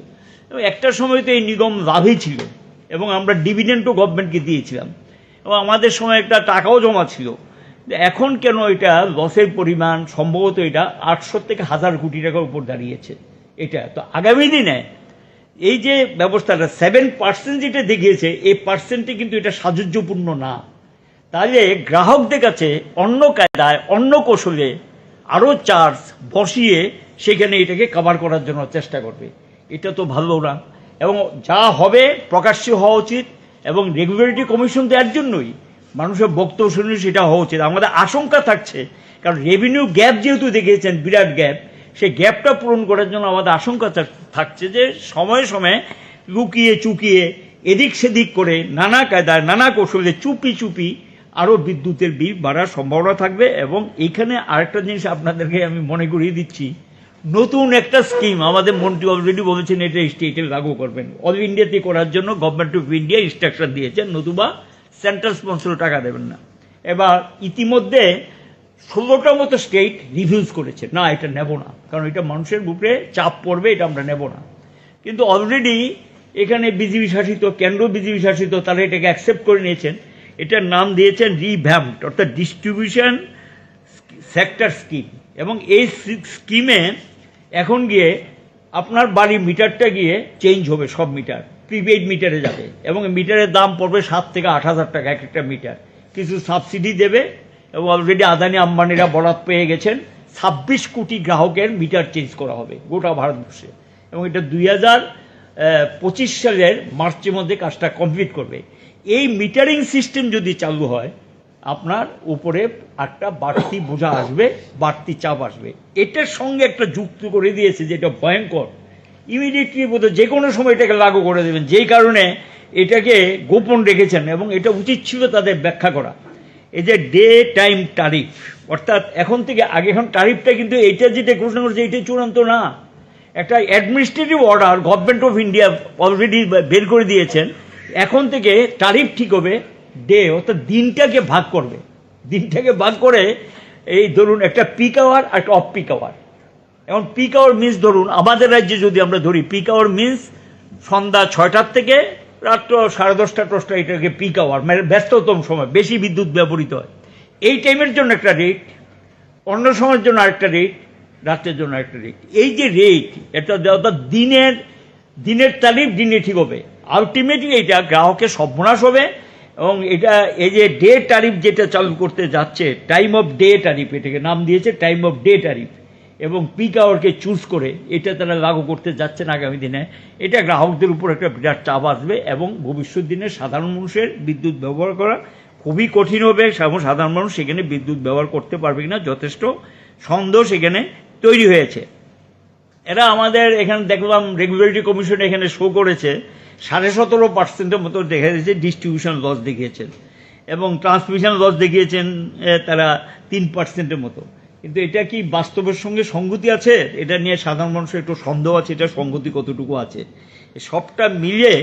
এবং একটা সময় তো এই নিগম লাভই ছিল এবং আমরা ডিভিডেন্ডও গভর্নমেন্টকে দিয়েছিলাম এবং আমাদের সময় একটা টাকাও জমা ছিল। এখন কেন এটা লসের পরিমাণ সম্ভবত এটা 800 থেকে 1000 কোটি টাকার উপর দাঁড়িয়েছে। এটা তো আগামী দিনে এই যে ব্যবস্থাটা 7% যেটা দেখিয়েছে, এই পার্সেন্টে কিন্তু এটা সাজুজ্যপূর্ণ না। তাহলে গ্রাহকদের কাছে অন্য কায়দায় অন্য কৌশলে আরও চার্জ বসিয়ে সেখানে এটাকে কভার করার জন্য চেষ্টা করবে। এটা তো ভালো না। এবং যা হবে প্রকাশ্যে হওয়া উচিত এবং রেগুলেটরি কমিশন দেওয়ার জন্যই মানুষের বক্তব্য শুনে সেটা হওয়া উচিত। আমাদের আশঙ্কা থাকছে, কারণ রেভিনিউ গ্যাপ যেহেতু দেখিয়েছেন বিরাট গ্যাপ, সেই গ্যাপটা পূরণ করার জন্য আমাদের আশঙ্কা থাকছে যে সময়ে সময়ে লুকিয়ে চুকিয়ে এদিক সেদিক করে নানা কায়দায় নানা কৌশলে চুপি চুপি আরও বিদ্যুতের বিল বাড়ার সম্ভাবনা থাকবে। এবং এইখানে আরেকটা জিনিস আপনাদেরকে আমি মনে করিয়ে দিচ্ছি, নতুন একটা স্কিম আমাদের মন্ত্রী অলরেডি বলেছেন এটা স্টেটে লাগু করবেন। অল ইন্ডিয়াতে করার জন্য গভর্নমেন্ট অফ ইন্ডিয়া ইনস্ট্রাকশন দিয়েছেন, নতুবা সেন্ট্রাল স্পন্সর টাকা দেবেন না। এবার ইতিমধ্যে 16টা মতো স্টেট রিভিউজ করেছে, না এটা নেব না, কারণ এটা মানুষের উপরে চাপ পড়বে, এটা আমরা নেব না। কিন্তু অলরেডি এখানে বিজেপি শাসিত, কেন্দ্র বিজেপি শাসিত, তারা এটাকে অ্যাকসেপ্ট করে নিয়েছেন। এটার নাম দিয়েছেন রিভ্যাম্পড, অর্থাৎ ডিস্ট্রিবিউশন সেক্টর স্কিম। এবং এই স্কিমে এখন গিয়ে আপনার বাড়ির মিটারটা গিয়ে চেঞ্জ হবে, সব মিটার প্রিপেইড মিটারে যাবে এবং মিটারের দাম পড়বে 7 থেকে 8,000 টাকা এক একটা মিটার। কিছু সাবসিডি দেবে এবং অলরেডি আদানি আম্বানিরা বরাত পেয়ে গেছেন। 26 কোটি গ্রাহকের মিটার চেঞ্জ করা হবে গোটা ভারতবর্ষে এবং এটা 2025 সালের মার্চের মধ্যে কাজটা কমপ্লিট করবে। এই মিটারিং সিস্টেম যদি চালু হয়, আপনার উপরে একটা বাড়তি বোঝা আসবে, বাড়তি চাপ আসবে। এটার সঙ্গে একটা যুক্ত করে দিয়েছে যেটা ভয়ঙ্কর, ইমিডিয়েটলি বোধহয় যে কোনো সময় এটাকে লাগু করে দেবেন, যেই কারণে এটাকে গোপন রেখেছেন এবং এটা উচিত ছিল তাদের ব্যাখ্যা করা। এই যে ডে টাইম ট্যারিফ, অর্থাৎ এখন থেকে আগে, এখন ট্যারিফটা কিন্তু এটা যেটা ঘোষণা করেছে এটা চূড়ান্ত না, একটা administrative order government of India already বের করে দিয়েছেন। এখন থেকে ট্যারিফ ঠিক হবে ডে, অর্থাৎ দিনটাকে ভাগ করবে, দিনটাকে ভাগ করে এই ধরুন একটা পিক আওয়ার আর একটা অফ পিক আওয়ার। এখন পিক আওয়ার মিন্স ধরুন আমাদের রাজ্যে যদি আমরা ধরি, পিক আওয়ার মিন্স সন্ধ্যা 6টার থেকে রাত্র 10:30-10টা, এটাকে পিক আওয়ার, মানে ব্যস্ততম সময়, বেশি বিদ্যুৎ ব্যবহৃত হয়। এই টাইমের জন্য একটা রেট, অন্য সময়ের জন্য আরেকটা রেট, রাত্রের জন্য আরেকটা রেট। এই যে রেট, এটা অর্থাৎ দিনের তারিফ দিনে ঠিক হবে। আলটিমেটলি এটা গ্রাহকের সর্বনাশ হবে এবং এটা এই যে ডে ট্যারিফ যেটা চালু করতে যাচ্ছে, টাইম অফ ডে ট্যারিফ, এটাকে নাম দিয়েছে টাইম অফ ডে ট্যারিফ, এবং পিক আওয়ারকে চুজ করে এটা তারা লাগু করতে যাচ্ছেন আগামী দিনে। এটা গ্রাহকদের উপর একটা বিরাট চাপ আসবে এবং ভবিষ্যৎ দিনে সাধারণ মানুষের বিদ্যুৎ ব্যবহার করা খুবই কঠিন হবে এবং সাধারণ মানুষ সেখানে বিদ্যুৎ ব্যবহার করতে পারবে কিনা যথেষ্ট সন্দেহ সেখানে তৈরি হয়েছে। এরা আমাদের এখানে দেখলাম রেগুলেটরি কমিশন এখানে শো করেছে 17.5% মতো দেখা যাচ্ছে ডিস্ট্রিবিউশন লস দেখিয়েছেন এবং ট্রান্সমিশন লস দেখিয়েছেন তারা 3% মতো। কিন্তু এটা কি বাস্তবের সঙ্গে সঙ্গতি আছে? এটা নিয়ে সাধারণ মানুষের একটু সন্দেহ আছে, এটা সঙ্গতি কতটুকু আছে। সবটা মিলিয়ে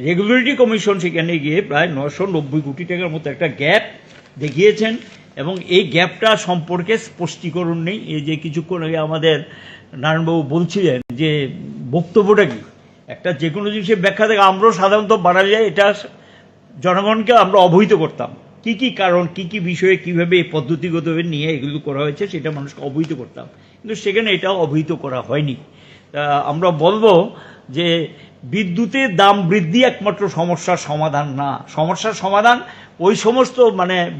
রেগুলেটরি কমিশন সেখানে গিয়ে প্রায় 990 কোটি টাকার মতো একটা গ্যাপ দেখিয়েছেন এবং এই গ্যাপটা সম্পর্কে স্পষ্টীকরণ নেই। এই যে কিছুক্ষণ আগে আমাদের নারায়ণবাবু বলছিলেন যে বক্তব্যটা কি, একটা যে কোনো জিনিসের ব্যাখ্যা থেকে আমরাও সাধারণত বাড়ালে এটা জনগণকে আমরা অবহিত করতাম, কি কি কারণ, কি কি বিষয়ে কিভাবে এই পদ্ধতিগতভাবে নিয়ে এগুলো করা হয়েছে সেটা মানুষকে অবহিত করতাম, কিন্তু সেখানে এটা অবহিত করা হয়নি। আমরা বলবো যে বিদ্যুতের দাম বৃদ্ধি একমাত্র সমস্যার সমাধান না, সমস্যার সমাধান ওই সমস্ত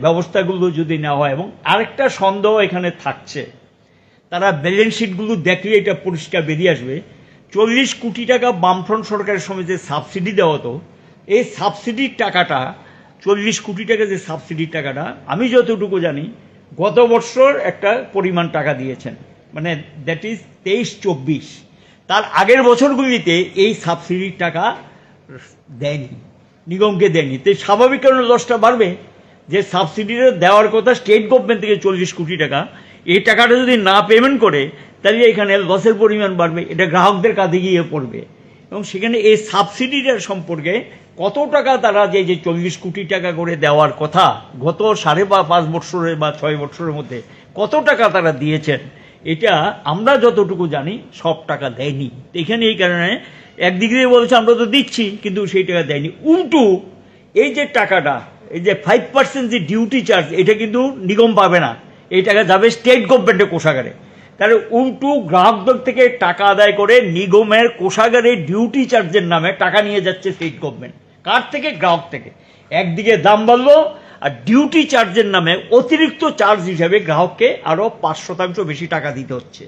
ব্যবস্থাগুলো যদি নেওয়া হয়। এবং আরেকটা সন্দেহ এখানে থাকছে, তারা ব্যালেন্স শিটগুলো দেখলে এটা পরিষ্কার বেরিয়ে আসবে, 40 কোটি টাকা বামফ্রন্ট সরকারের সময় যে সাবসিডি দেওয়া হতো, এই সাবসিডির টাকাটা 40 কোটি টাকা যে সাবসিডির টাকাটা আমি যতটুকু জানি গত বছর একটা পরিমাণ টাকা দিয়েছেন, মানে দ্যাট ইজ 23-24। তার আগের বছরগুলিতে এই সাবসিডির টাকা দেয়নি, নিগমকে দেয়নি। তো স্বাভাবিক কারণে লসটা বাড়বে। যে সাবসিডিটা দেওয়ার কথা স্টেট গভর্নমেন্ট থেকে 40 কোটি টাকা, এই টাকাটা যদি না পেমেন্ট করে তাহলে এখানে লসের পরিমাণ বাড়বে, এটা গ্রাহকদের কাঁধে গিয়ে পড়বে। এবং সেখানে এই সাবসিডিটার সম্পর্কে কত টাকা তারা যে 40 কোটি টাকা করে দেওয়ার কথা গত 5.5 বছরে বা 6 বছরের মধ্যে কত টাকা তারা দিয়েছেন, এটা আমরা যতটুকু জানি সব টাকা দেয়নি। এখানে এই কারণে একদিক দিয়ে বলছে আমরা তো দিচ্ছি, কিন্তু সেই টাকা দেয়নি। উল্টো এই যে টাকাটা, এই যে 5% যে ডিউটি চার্জ, এটা কিন্তু নিগম পাবে না, এই টাকা যাবে স্টেট গভর্নমেন্টের কোষাগারে। তাহলে উল্টো গ্রাহকদের থেকে টাকা আদায় করে নিগমের কোষাগারে ডিউটি চার্জের নামে টাকা নিয়ে যাচ্ছে স্টেট গভর্নমেন্ট। কার থেকে? গ্রাহক থেকে। একদিকে দাম বাড়লো, আর ডিউটি চার্জের নামে অতিরিক্ত চার্জ হিসাবে গ্রাহককে আরও 5% বেশি টাকা দিতে হচ্ছে।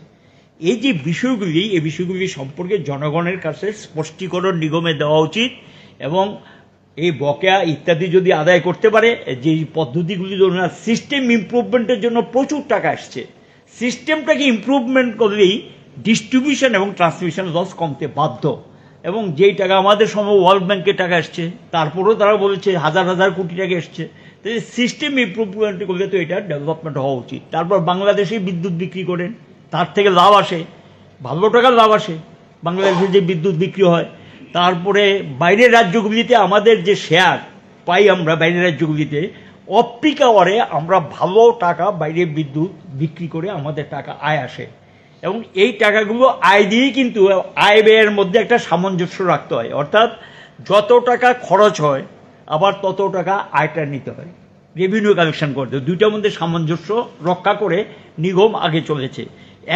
এই যে বিষয়গুলি, এই বিষয়গুলি সম্পর্কে জনগণের কাছে স্পষ্টীকরণ নিগমে দেওয়া উচিত, এবং এই বকেয়া ইত্যাদি যদি আদায় করতে পারে, যে পদ্ধতিগুলি ধরুন সিস্টেম ইমপ্রুভমেন্টের জন্য প্রচুর টাকা আসছে, সিস্টেমটাকে ইমপ্রুভমেন্ট করলেই ডিস্ট্রিবিউশন এবং ট্রান্সমিশন লস কমতে বাধ্য। এবং যেই টাকা আমাদের সময় ওয়ার্ল্ড ব্যাংকের টাকা এসছে, তারপরেও তারা বলেছে হাজার হাজার কোটি টাকা এসছে। তাই সিস্টেম ইমপ্রুভমেন্ট করলে তো এটা ডেভেলপমেন্ট হওয়া উচিত। তারপর বাংলাদেশে বিদ্যুৎ বিক্রি করেন, তার থেকে লাভ আসে, ভালো টাকার লাভ আসে বাংলাদেশে যে বিদ্যুৎ বিক্রি হয়। তারপরে বাইরের রাজ্যগুলিতে আমাদের যে শেয়ার পাই আমরা, বাইরের রাজ্যগুলিতে অফ পিক আওয়ারে আমরা ভালো টাকা বাইরে বিদ্যুৎ বিক্রি করে আমাদের টাকা আয় আসে। এবং এই টাকাগুলো আয় দিয়েই কিন্তু আয় ব্যয়ের মধ্যে একটা সামঞ্জস্য রাখতে হয়, অর্থাৎ যত টাকা খরচ হয় আবার তত টাকা আয়টা নিতে হয়, রেভিনিউ কালেকশন করতে হয়। দুইটার মধ্যে সামঞ্জস্য রক্ষা করে নিগম আগে চলেছে।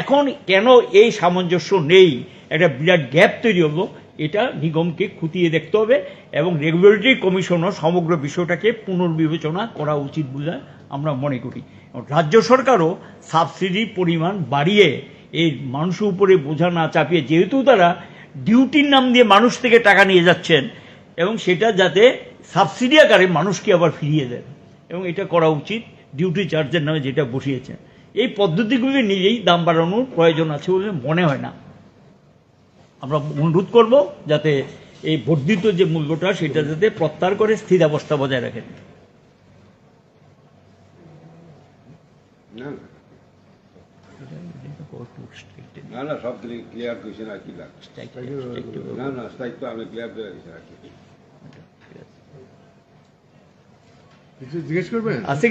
এখন কেন এই সামঞ্জস্য নেই, একটা বিরাট গ্যাপ তৈরি হলো, এটা নিগমকে খুঁটিয়ে দেখতে হবে, এবং রেগুলেটরি কমিশনও সমগ্র বিষয়টাকে পুনর্বিবেচনা করা উচিত বলে আমরা মনে করি। রাজ্য সরকারও সাবসিডির পরিমাণ বাড়িয়ে এই মানুষের উপরে বোঝা না চাপিয়ে, যেহেতু তারা ডিউটির নাম দিয়ে মানুষ থেকে টাকা নিয়ে যাচ্ছেন, এবং সেটা যাতে সাবসিডি আকারে মানুষকে আবার ফিরিয়ে দেন, এবং এটা করা উচিত ডিউটি চার্জের নামে যেটা বসিয়েছেন। এই পদ্ধতিগুলি নিজেই দাম বাড়ানোর প্রয়োজন আছে বলে মনে হয় না। আমরা অনুরোধ করব যাতে এই বর্ধিত যে মূল্যটা সেটা যাতে প্রত্যাহার করে স্থিরাবস্থা বজায় রাখেন। না না, সব ক্লিয়ার করছেন আর কি লাগছে। না না, স্থায়িত্ব আমি ক্লিয়ার করে দিচ্ছি আর কি। কিছু জিজ্ঞেস করবেন? আছে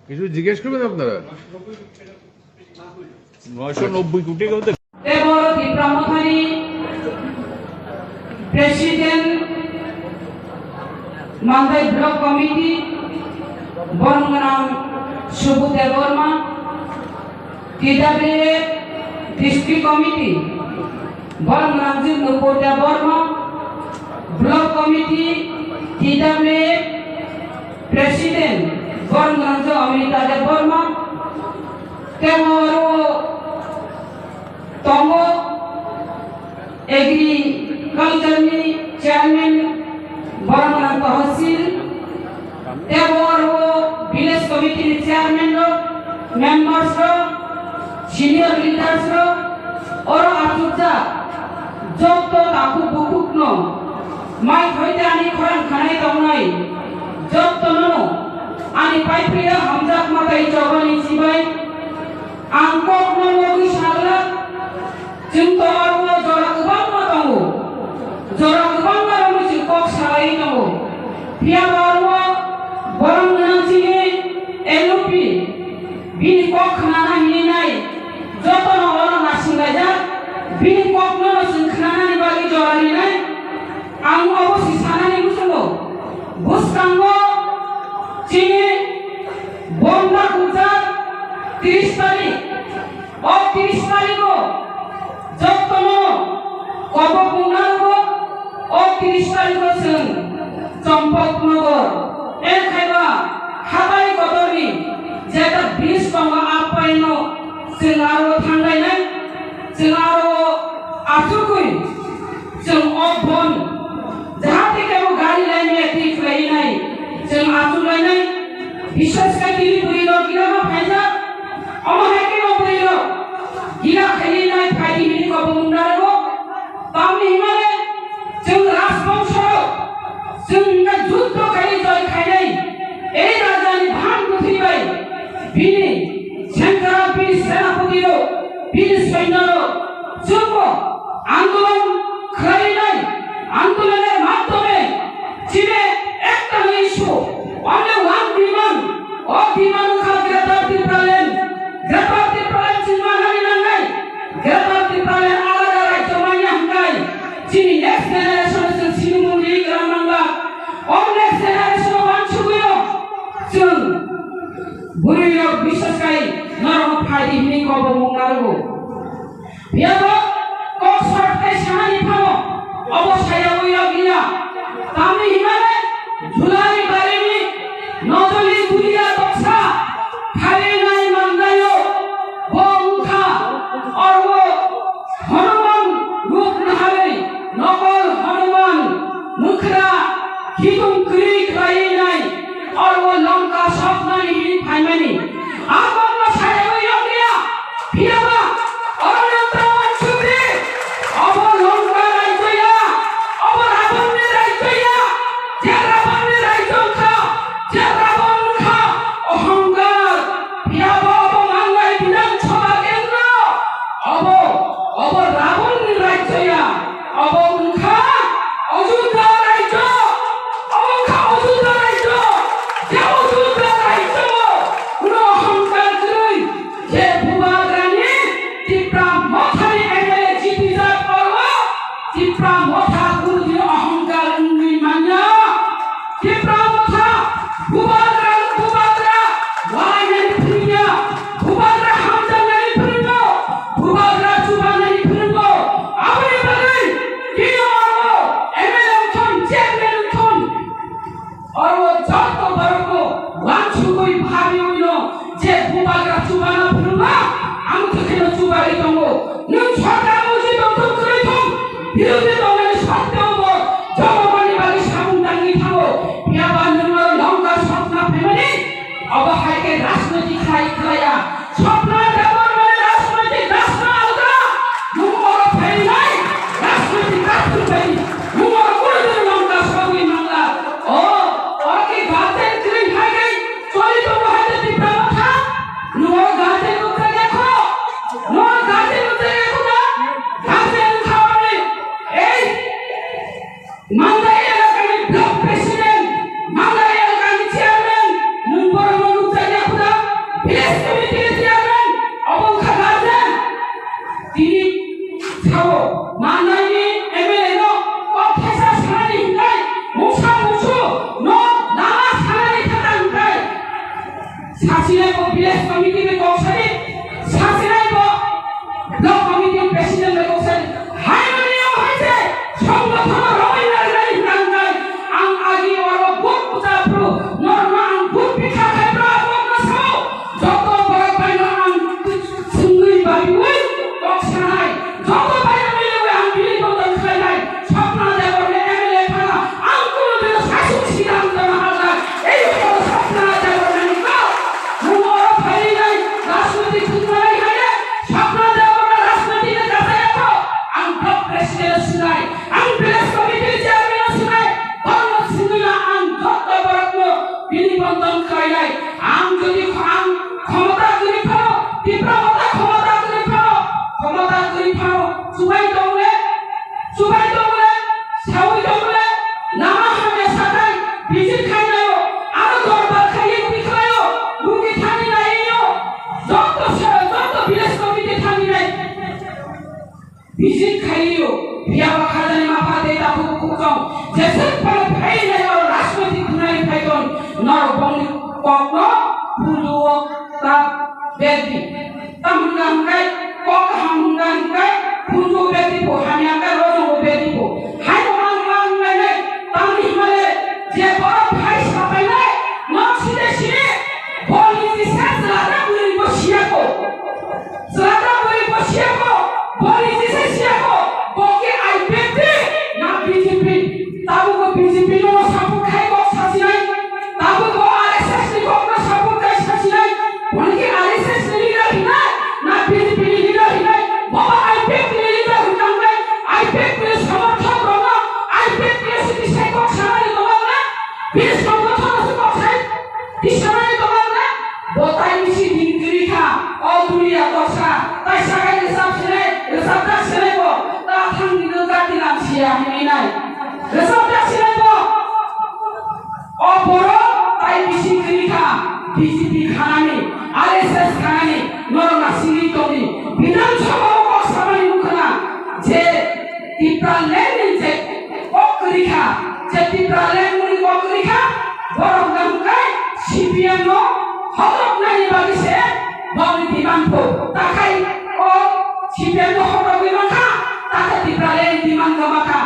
কিছু জিজ্ঞেস করবেন আপনারা? 990 কোটি কথা। Debrati Brahmachari president Mandai block committee বরংগ্রাম Subudeb Barma, TWA district committee বরংগ্রাম জিন্দুপুরদেব Barma, block committee TWA president বরংগ্রাম অমৃতা দেব বর্মা, কেমরো তঙ্গ এগ্রিকালচারনি চেয়ারম্যান বরংগ্রাম তহসিল, দেবর ও ভিলেজ কমিটির চেয়ারম্যান মেম্বার্স সিনিয়র লিডার্স ওর আচুজা যত তাকু বুকুকন মাই হইতে আনি খরান খানাই দংনাই যত ননো আনি পাইপ্রিয়া হামজাক মাতাই চবানি সিবাই angkok nonggi sagala jengto arwo jora ubang matango jora ubang matango jengkok salai tango pia arwo borang nang sini elupi bini kok khanana hinai joto no orang asing aja bini kok no sing khanana ni bagi jora ni nai ang abo si sana ni musulo bus kango sini bomba kuta 30 তারিখ ও 30 তারিখ যতন কব পুনাঙ্গ ও 30 তারিখ সং চম্পকনগর এ খাইবা হাবাই গদরি যেটা 20 টাকা আপাইন সিঙ্গারো থাঙ্গাই নাই সিঙ্গারো আসুকুই जों अबन जाहाथे केबो गाड़ी लाइने ठीक लाई নাই जों आसु लाइनाय विशेष का दिल्ली बुरिनो गिरामा फाइजा अमहाके नो बुरिनो गिरा खाली নাই फाइदि मिनि को बुंदारगो तामनि हिमाले जों राजबंश जोंना युद्ध खाली जय खाइनाय এই রাজানি ভান পৃথিবীবাই বিনি সেন্টার বীর সেনাপতিরো বীর সৈন্যরো যোগ্য আন্দোলন খাইনাই আন্দোলনের মাধ্যমে চীনে একটা ইস্যু অনেক ওয়ান বিমান ও বিমান খাদ্য अनेक जेनेरेशन मानसिफोर जों बुरैयाव बिसेसकै नरम फायदि हिनि कबो मुंनांगौ बियाबो कसरथै सानानि फाव अबसायाव गैया तामि हिमाने झुलानि बारिनि नजलि गुलिया दक्सा खालिनाय मांगायो बंखा अर्व हनुमान रूप नहालै नकल हनुमान मुखरा खिदुं क्रि खायनाय अर्व लंका सपनानि हिनि फायमानि आगमन सायाव गैया बियाबा अरण्यन्त्र मानसिफोर अब लंका रायजोया अब रावणनि रायजोया जे रावणनि रायजोखा जे रावणखा अहंकार बियाबा अब मांगाय विधानसभा केन्द्र अब रावणनि रायजोया अब उनखा अयोध्या रायजो अबखा अयोध्या रायजो जे अयोध्या रायजो कुनो अहंकार गै जे भुवाग्रानि तिप्रा मथानि एमएलए जितिजा पर्व तिप्रा मथा गुरुनि अहंकार उननि मान्या तिप्रा मथा भुवाग्रा वायनानि फुरिया भुवाग्रा हामजानानि फुरिगो भुवाग्रा जुबानानि फुरिगो आबनि बागै किनो अर्व एमएलए उठन चेयरमैन उठन अर्व जत्तो बरको वानसुगै भाबि उइनो जे भुवाग्रा जुबाना फुरिगो आं थखेनो जुबारि दंगो नों सरकार मुजि दंथम खरै दं बिरोधि दंनाय सत्तेवबो जवाबानि बागै सामुदांनि थाङो बियाबा नोङो लंका सपना फेमानि अब हायके राजनैतिक खायखाया सपना देवर माने राजनैतिक राष्ट्र आलगा नुमर फैनाय राजनैतिक राष्ट्र फै नुमर गुरुदेव लंका सबै मांगला ओके गाते क्रै हायके चली तो हायते तिप्रा मथा नुमर गाते उतरे देखो नुमर गाते उतरे देखो ना गाते खावले এই মান্দাই এলাকার ব্লক প্রেসিডেন্ট মান্দাই এলাকার চেয়ারম্যান নুম্বর মনু জায়গা খুদা ভিলেজ কমিটির চেয়ারম্যান অবংখা গার্জেন তিনি ছাও মান্দাইনি এমএলএ নো কফেসা সারানি হিংকাই মুসা মুসু নো নানা সারানি খাতা হিংকাই সাসিনাই কো ভিলেজ কমিটি বে কৌশালি সাসিনাই কো ব্লক কমিটি প্রেসিডেন্ট বে কৌশালি হাইমানিও হইছে সংগঠন রবিনার নাই হিংকাই আং আগি ওর বুক পুজাপ্রু নরমান বুক পিঠা খাইপ্রা বগ্ন সাও যত বড় পাইনা আং সুঙ্গুই বাবি ওই ককসানাই যত পাইনা মিলে ওই আং বিলি বদন খাইলাই স্বপ্ন দেবরে এমএলএ থানা আং কোন দিন শাসক সিদ্ধান্ত না হালা এই হলো স্বপ্ন দেবরে নিকা নুমর ফাইলাই রাজনৈতিক খুদমাই হাইলে স্বপ্ন দেবরে রাজনৈতিক কাছে রাখো আং ব্লক প্রেসিডেন্ট শুনাই আং প্রেস কমিটির চেয়ারম্যান শুনাই বর্ণ সিঙ্গুলা আং যত বড় বিলি বদন খাইলাই আং যদি আং ক্ষমতা করি ফাও তীব্র ক্ষমতা করি ফাও সুবাই দৌলে সাউই দৌলে নামা হামে সাকাই বিজির খাইনায়ো আরো দরবার খাইয়ে পিখায়ো রুগী থানি নাইও যত বিলেস কমিটি থানি নাই বিজির খাইও বিয়াবা খাজানি মাফা দে তাবু কুকম যেসে পরে ভাই নাই আর রাজনৈতিক গুনাই ফাইতন নর বংনি কগ্ন ফুলুও তা বেদি তামুঙ্গাঙ্গাই কক হামুঙ্গাঙ্গাই ফুলু বেদিবো হামিয়াঙ্গা রজো বেদিবো হাই মাঙ্গাঙ্গাই নাই তামনি হিমালে যে বড় ভাই সাপাই নাই নকশিদে শিরে বলি দিছে জাদা বুলি বসিয়াকো বলি দিছে শিয়াকো বকে আই বেদি না বিজেপি তাবুকো বিজেপি নো সাপু খাই বক সাসি নাই তাবুকো আরএসএস নি বক সাপু খাই সাসি নাই বলকে আরএসএস নি লিডার হিনা না বিজেপি নি লিডার হিনা বাবা আই বেদি নি লিডার হুনাং নাই আই বেদি নি সমর্থক রনা আই বেদি নি সিটি সাই বক সামাই দবাল না বিশ সংগঠন আছে বক সাই দিশাই দবাল না বতাই মিছি দিনগিরি খা অল দুনিয়া দশা তাই সাগাই রেসাব সেরে বো তা থাং দিল গাতি নাম সিয়া হিমি নাই রেসাবটা সেরে বো অপর তাই মিছি গিরি খা বিজেপি খানানি আরএসএস খানানি নরনা সিরি তনি বিধানসভা বক সামাই মুখনা যে তিপ্রা লেন যে বক রিখা যে তিপ্রা লেন মুনি বক borong gamkai CPM no horok nai bagi se bagi dimangko takai o CPM no horok dimangka takai dipralen dimangka maka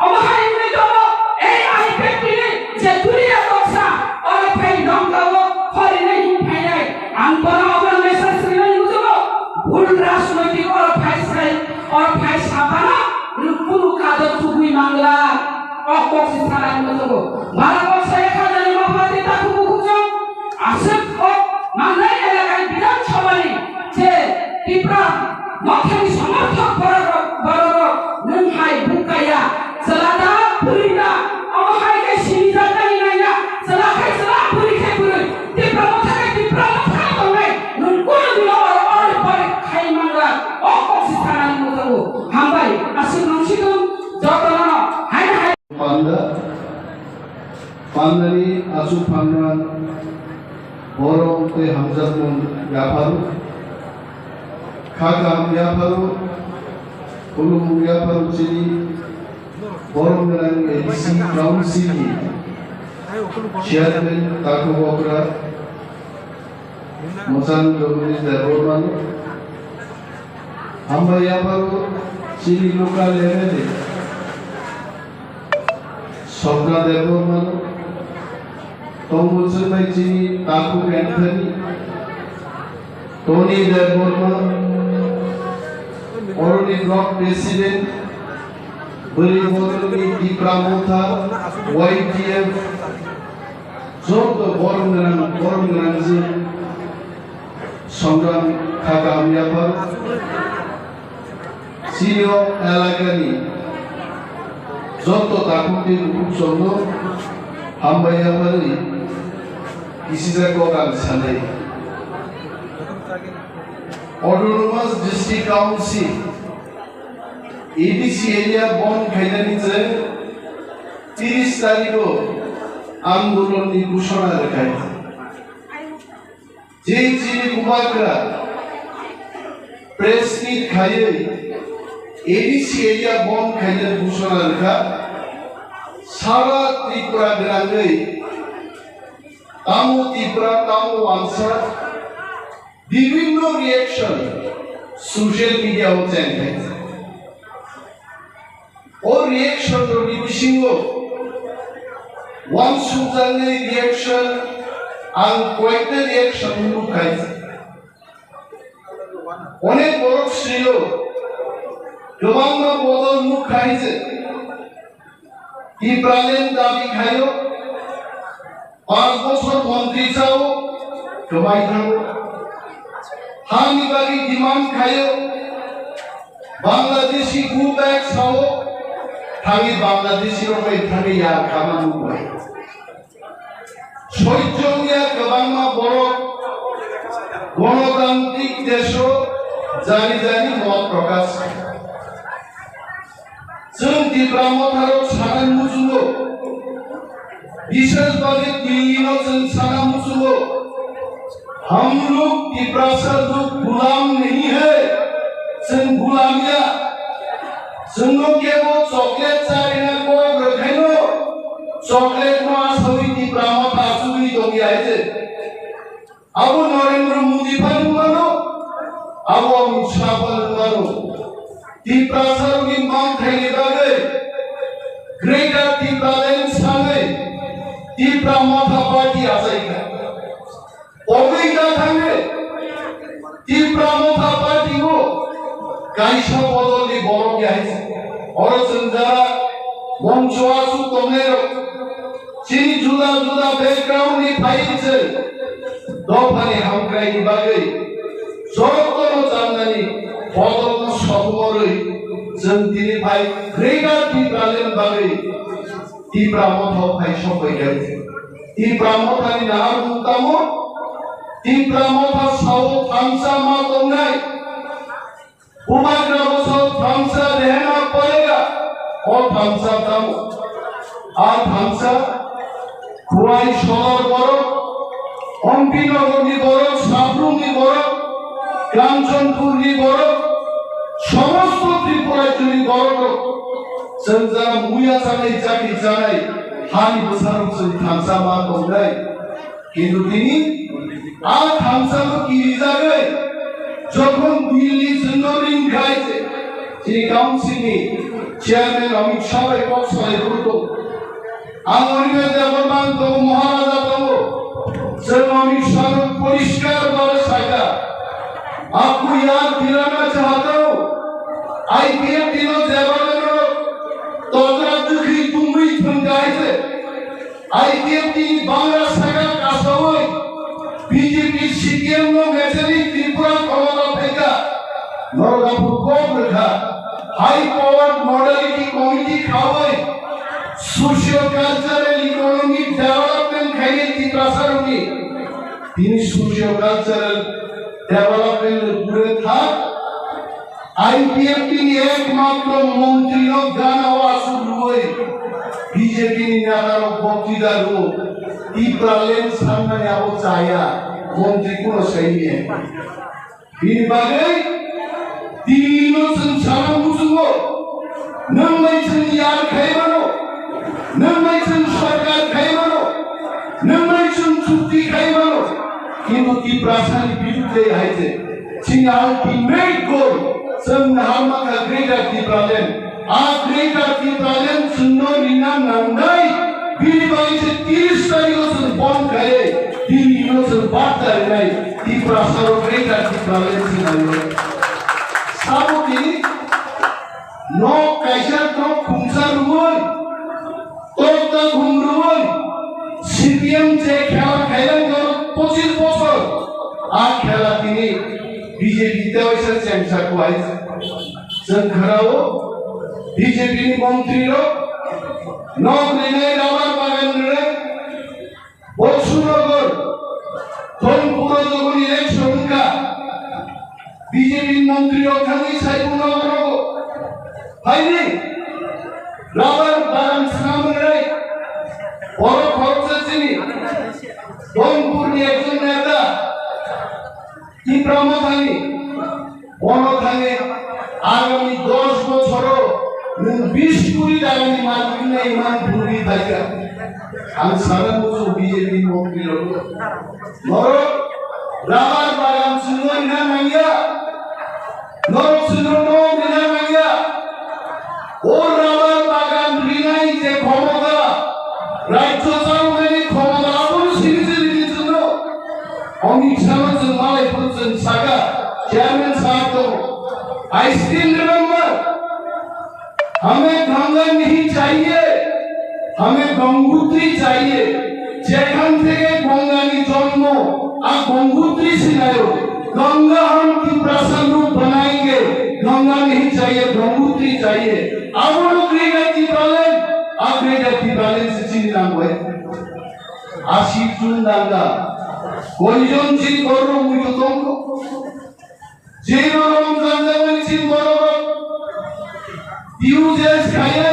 omahai ini dolo AI ini je dunia doksa orang pai dongkawo hari nai pai angkona orang mesra sini ujogo bul rasunati orang pai sapana lupulu kadar tugui mangla okok sisana ujogo malah saya kadang mafati tak kukujo asep ok mangai এলাকায় বিধানসভায় যে ত্রিপুরা মখের সমর্থক বড় নুনহাই বুকাইয়া সালাদা পুরিনা অমহাইকে সিনিজা নাইনা সালাখাই সালা পুরি খাই পুরি ত্রিপুরা মথাকে তবে নুন কোন দিল আর পরে খাই মাংলা অকসি স্থানানি মতো হামবাই আসুন নংশিতুন যতনা হাই হাই Pandani asu pandan borong te hamzat mon yaparu khagam yaparu ulum yaparu chini borong nang ADC council chairman taku bokra mosan jogni derboman hamba yaparu chini local MLA Sobra derboman Tombul Surmai Chini, Taku Anthony, Tony Derborma, already block president, Buri Bodoni, Dipramotha, YTF, Zoto Borunganzi, Sondram Kagamyapar, Sino Alagani, Zoto Takuti Upsono, Hambayapari, Kisisa Kogan Sane Autonomous District Council ADC area bond খাইদানিতে 30 তারিখও আন্দোলন ঘোষণা রাখায় যে চিনি কুমাররা প্রেস মিট খাইয়ে ADC area bond খাইদানি ঘোষণা রাখা সারা ত্রিপুরা গ্রামে তামো ত্রিপুরা তামো আনসার বিভিন্ন রিঅ্যাকশন সোশ্যাল মিডিয়া হচ্ছে ও রিঅ্যাকশন বিবিসিংহ ওয়ান সুজানে রিঅ্যাকশন আং কয়েকটা রিঅ্যাকশন লুকাই অনেক বড় ছিল গোবাং বদল মুখ খাইছে Ibrahim dabi khayo 5 বছর মন্ত্রী চাও জমাই থাকো হানি বাগি ডিমান্ড খাyo বাংলাদেশি গু ব্যাগ চাও থাকি বাংলাদেশি রকম থাকি ইয়া খামানু হয় সৈজনিয়া গবাংমা বড় গণতান্ত্রিক দেশ জানি জানি মত প্রকাশ जों दिब्रामथाराव साना मुजुगो विशेषभावे दिल्लीयाव जों साना मुजुगो हम लोग दिब्रासा लोग गुलाम नहीं है जों गुलामिया जों लोग केवल चॉकलेट चाइना को रखाइनो चॉकलेट नो आसवी दिब्रामथा आसुबि दंगिया है अब नरेंद्र मोदी फानुमानो अब Amit Shah फानुमानो Tiprasarugi mang thaini bage Greater Tipraland sange Tipra Motha Party asaiga Omeida thange Tipra Motha Party ho Kaisha bodoli boro gyaise Oro sanjara Moncho asu tomero Chini juda juda background ni phaiche Dofani hamkrai ni bage Soroktono chandani বদল সবরই জন্তিনি ভাই গ্রেটার টিপ্রালেন বাগে টিপ্রামথ ভাই সবাই গেছে টিপ্রামথানি নাম মুতাম টিপ্রামথ সাউ ফাংসা মা তোমরাই উমাগ্রাম সাউ ফাংসা দেহনা পড়েগা ও ফাংসা দাম আর ফাংসা খুয়াই সদর বড় অম্পিনগরনি বড় সাবরুমনি বড় কাঞ্চনপুরনি বড় সমস্ত ত্রিপুরায় যদি বড় जों जा मुया जानाय जाखि जानाय হানি বসানো থামসা মা তোমরাই কিন্তু তিনি আর থামসা কি যাবে যখন দিল্লি জন্য ঋণ খাইছে তিনি কাউন্সিলে চেয়ারম্যান অমিত শাহের পক্ষে করতো আঙুলিকে দেবমান তো মহারাজা তো সে অমিত শাহ পরিষ্কার বলে সাইডা आपको याद दिलाना चाहता हूँ आईपीएल दिनों देवानंद तो अगर दुखी तुम्ही पंगाई से आईपीएल तीन बांग्ला सगा कासोई बीजेपी सीएम नो मेचरी त्रिपुरा कमला फेंका नरगापुर कोप रखा हाई पावर मॉडलिटी कमिटी खावे सोशियो कल्चरल इकोनॉमिक डेवलपमेंट खाई त्रिपुरा सरुनी तीन सोशियो कल्चरल डेवलपमेंट पूरे था आईपीएल की एकमात्र मंत्री लोग गाना शुरू हुए बीजेपी नेता लोग बक्तृता लो इब्राहिम सामने आओ चाया मंत्री को सही है इन बारे तीनों संसार मुझको नम्बर सन यार खाए बनो नम्बर सन सरकार खाए बनो नम्बर सन छुट्टी खाए बनो কিন্তু কি প্রাসানি বিরুদ্ধে আইছে সিং আলটিমেট গোল সম হামাকা গ্রেটার কি প্রবলেম আ গ্রেটার কি প্রবলেম সুনো নিনা নামদাই বিলি বাইছে 30 তারিখ সন বন করে দিল্লি নো সন বার্তা নাই কি প্রাসারো গ্রেটার কি প্রবলেম সিনাইও সাবতি নো কাইসা তো খুমসা রুই তোতা ঘুমরুই সিপিএম যে খেলা খেলেন 25 বছর আর খেলা তিনি বিজেপিতে হয়েছে চেঞ্জা কোয়াই সংখরাও বিজেপি মন্ত্রীরা নগরিনে রাবার বাগানরে বসুনগর ধনপুর যখন ইলেকশন কা বিজেপি মন্ত্রী ওখানে সাইবুনগর হয়নি রাবার বাগান সামনে বড় খরচে চিনি ধনপুর একজন নেতা কি প্রমথানি বনথানে আগামী 10 বছর 20 কোটি টাকা নি মালিক না ইমান ভূমি থাকা আমি সারা বছর বিজেপি মন্ত্রী লোক নর রাবার বাগান শুনই না মাইয়া নর শুনো না মাইয়া ও রাবার বাগান রিনাই যে ক্ষমতা রাজ্য সরকারের ক্ষমতা अमित शाह से माले पुरुषन सागा चेयरमैन साहब तो आई स्टिल रिमेंबर हमें गंगा नहीं चाहिए हमें गंगोत्री चाहिए যেখান থেকে গঙ্গানি জন্ম আর गंगोत्री सिलायो गंगा हम की प्रसन्न रूप बनाएंगे गंगा नहीं चाहिए गंगोत्री चाहिए अब लोग ग्रेटर बैलेंस अब ग्रेटर बैलेंस से चिंता हुए आशीष चुंदांगा কয়জন চিন করব মুই তো তঙ্ক যে রমজান যেমন চিন করব ইউজেস খাইয়ে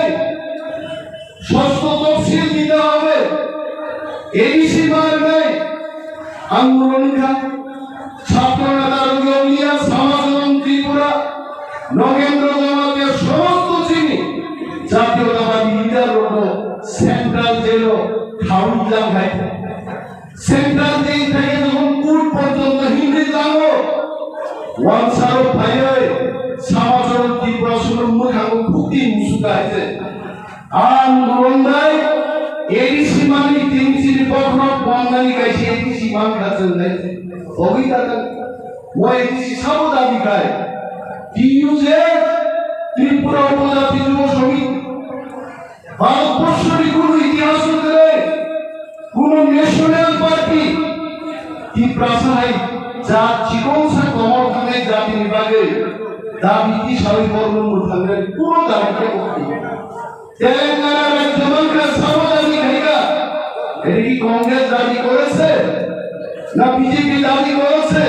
ষষ্ঠ তফসিল দিতে হবে এডিসি মারবে আন্দোলন কা ছাত্র নেতা রুগিয়া সমাজন ত্রিপুরা নগেন্দ্র জামাতের সমস্ত চিনি জাতীয়তাবাদী লিডার সেন্ট্রাল জেল খাউলা খাই সেন্ট্রাল জেল থেকে যখন কোর্ট পর্যন্ত হিন্দি জানো ওয়ান সারো ভাইয়ে সমাজের ত্রিপুরা শুরু মুখাঙ্গ ভুক্তি মুসুকা আছে আন্দোলনদাই এডিসি মানে তিন সিরি পক্ষ বঙ্গালী গাইছে এডিসি মান খাচ্ছেন নাই অভিজ্ঞতা মই এডিসি সব দাবি খায় টিইউজে ত্রিপুরা উপজাতি যুব সমিতি ভারতবর্ষের কোন ইতিহাস ধরে কোন ন্যাশনাল পার্টি কি প্রাসাই যা জীবন সে কমর থানে জাতি বিভাগে দাবি কি সবাই কর্ম থাকবে কোন দাবিকে করতে তেলেঙ্গানা রাজ্যমন্ত্রী সব দাবি খাইগা এটা কি কংগ্রেস দাবি করেছে না বিজেপি দাবি করেছে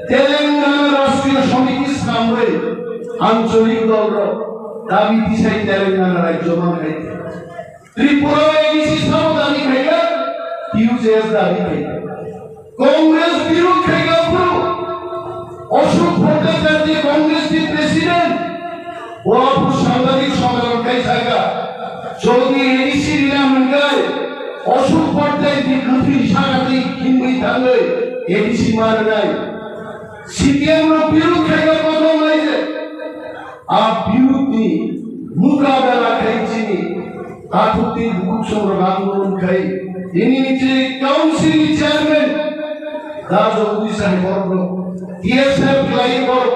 তেলেঙ্গানা রাষ্ট্রীয় সমিতির সামনে আঞ্চলিক দল দাবি দিশাই তেলেঙ্গানা রাজ্যমন্ত্রী ত্রিপুরা এডিসি সব দাবি খাইগা টিউজেস দাবি খাইগা কংগ্রেস বিরোধ খাইগা পুরো অশোক ভট্টাচার্য কংগ্রেস की প্রেসিডেন্ট ওরাপুর সাংবাদিক সম্মেলন খাই থাকা যদি এডিসি নিলাম অসুখ পর্যায়ে বিকৃতি সাংঘাতিক হিন্দি থাকলে এডিসি মার নাই সিপিএম বিরুদ্ধে কথা হয়েছে আর বিরুদ্ধে মোকাবেলা খাইছি তাঠুতি বুক সংগ্রহ আন্দোলন খাই ইনি নিচে কাউন্সিল চেয়ারম্যান রাজা উদিশাহ বর্গ টিএসএফ লাই বড়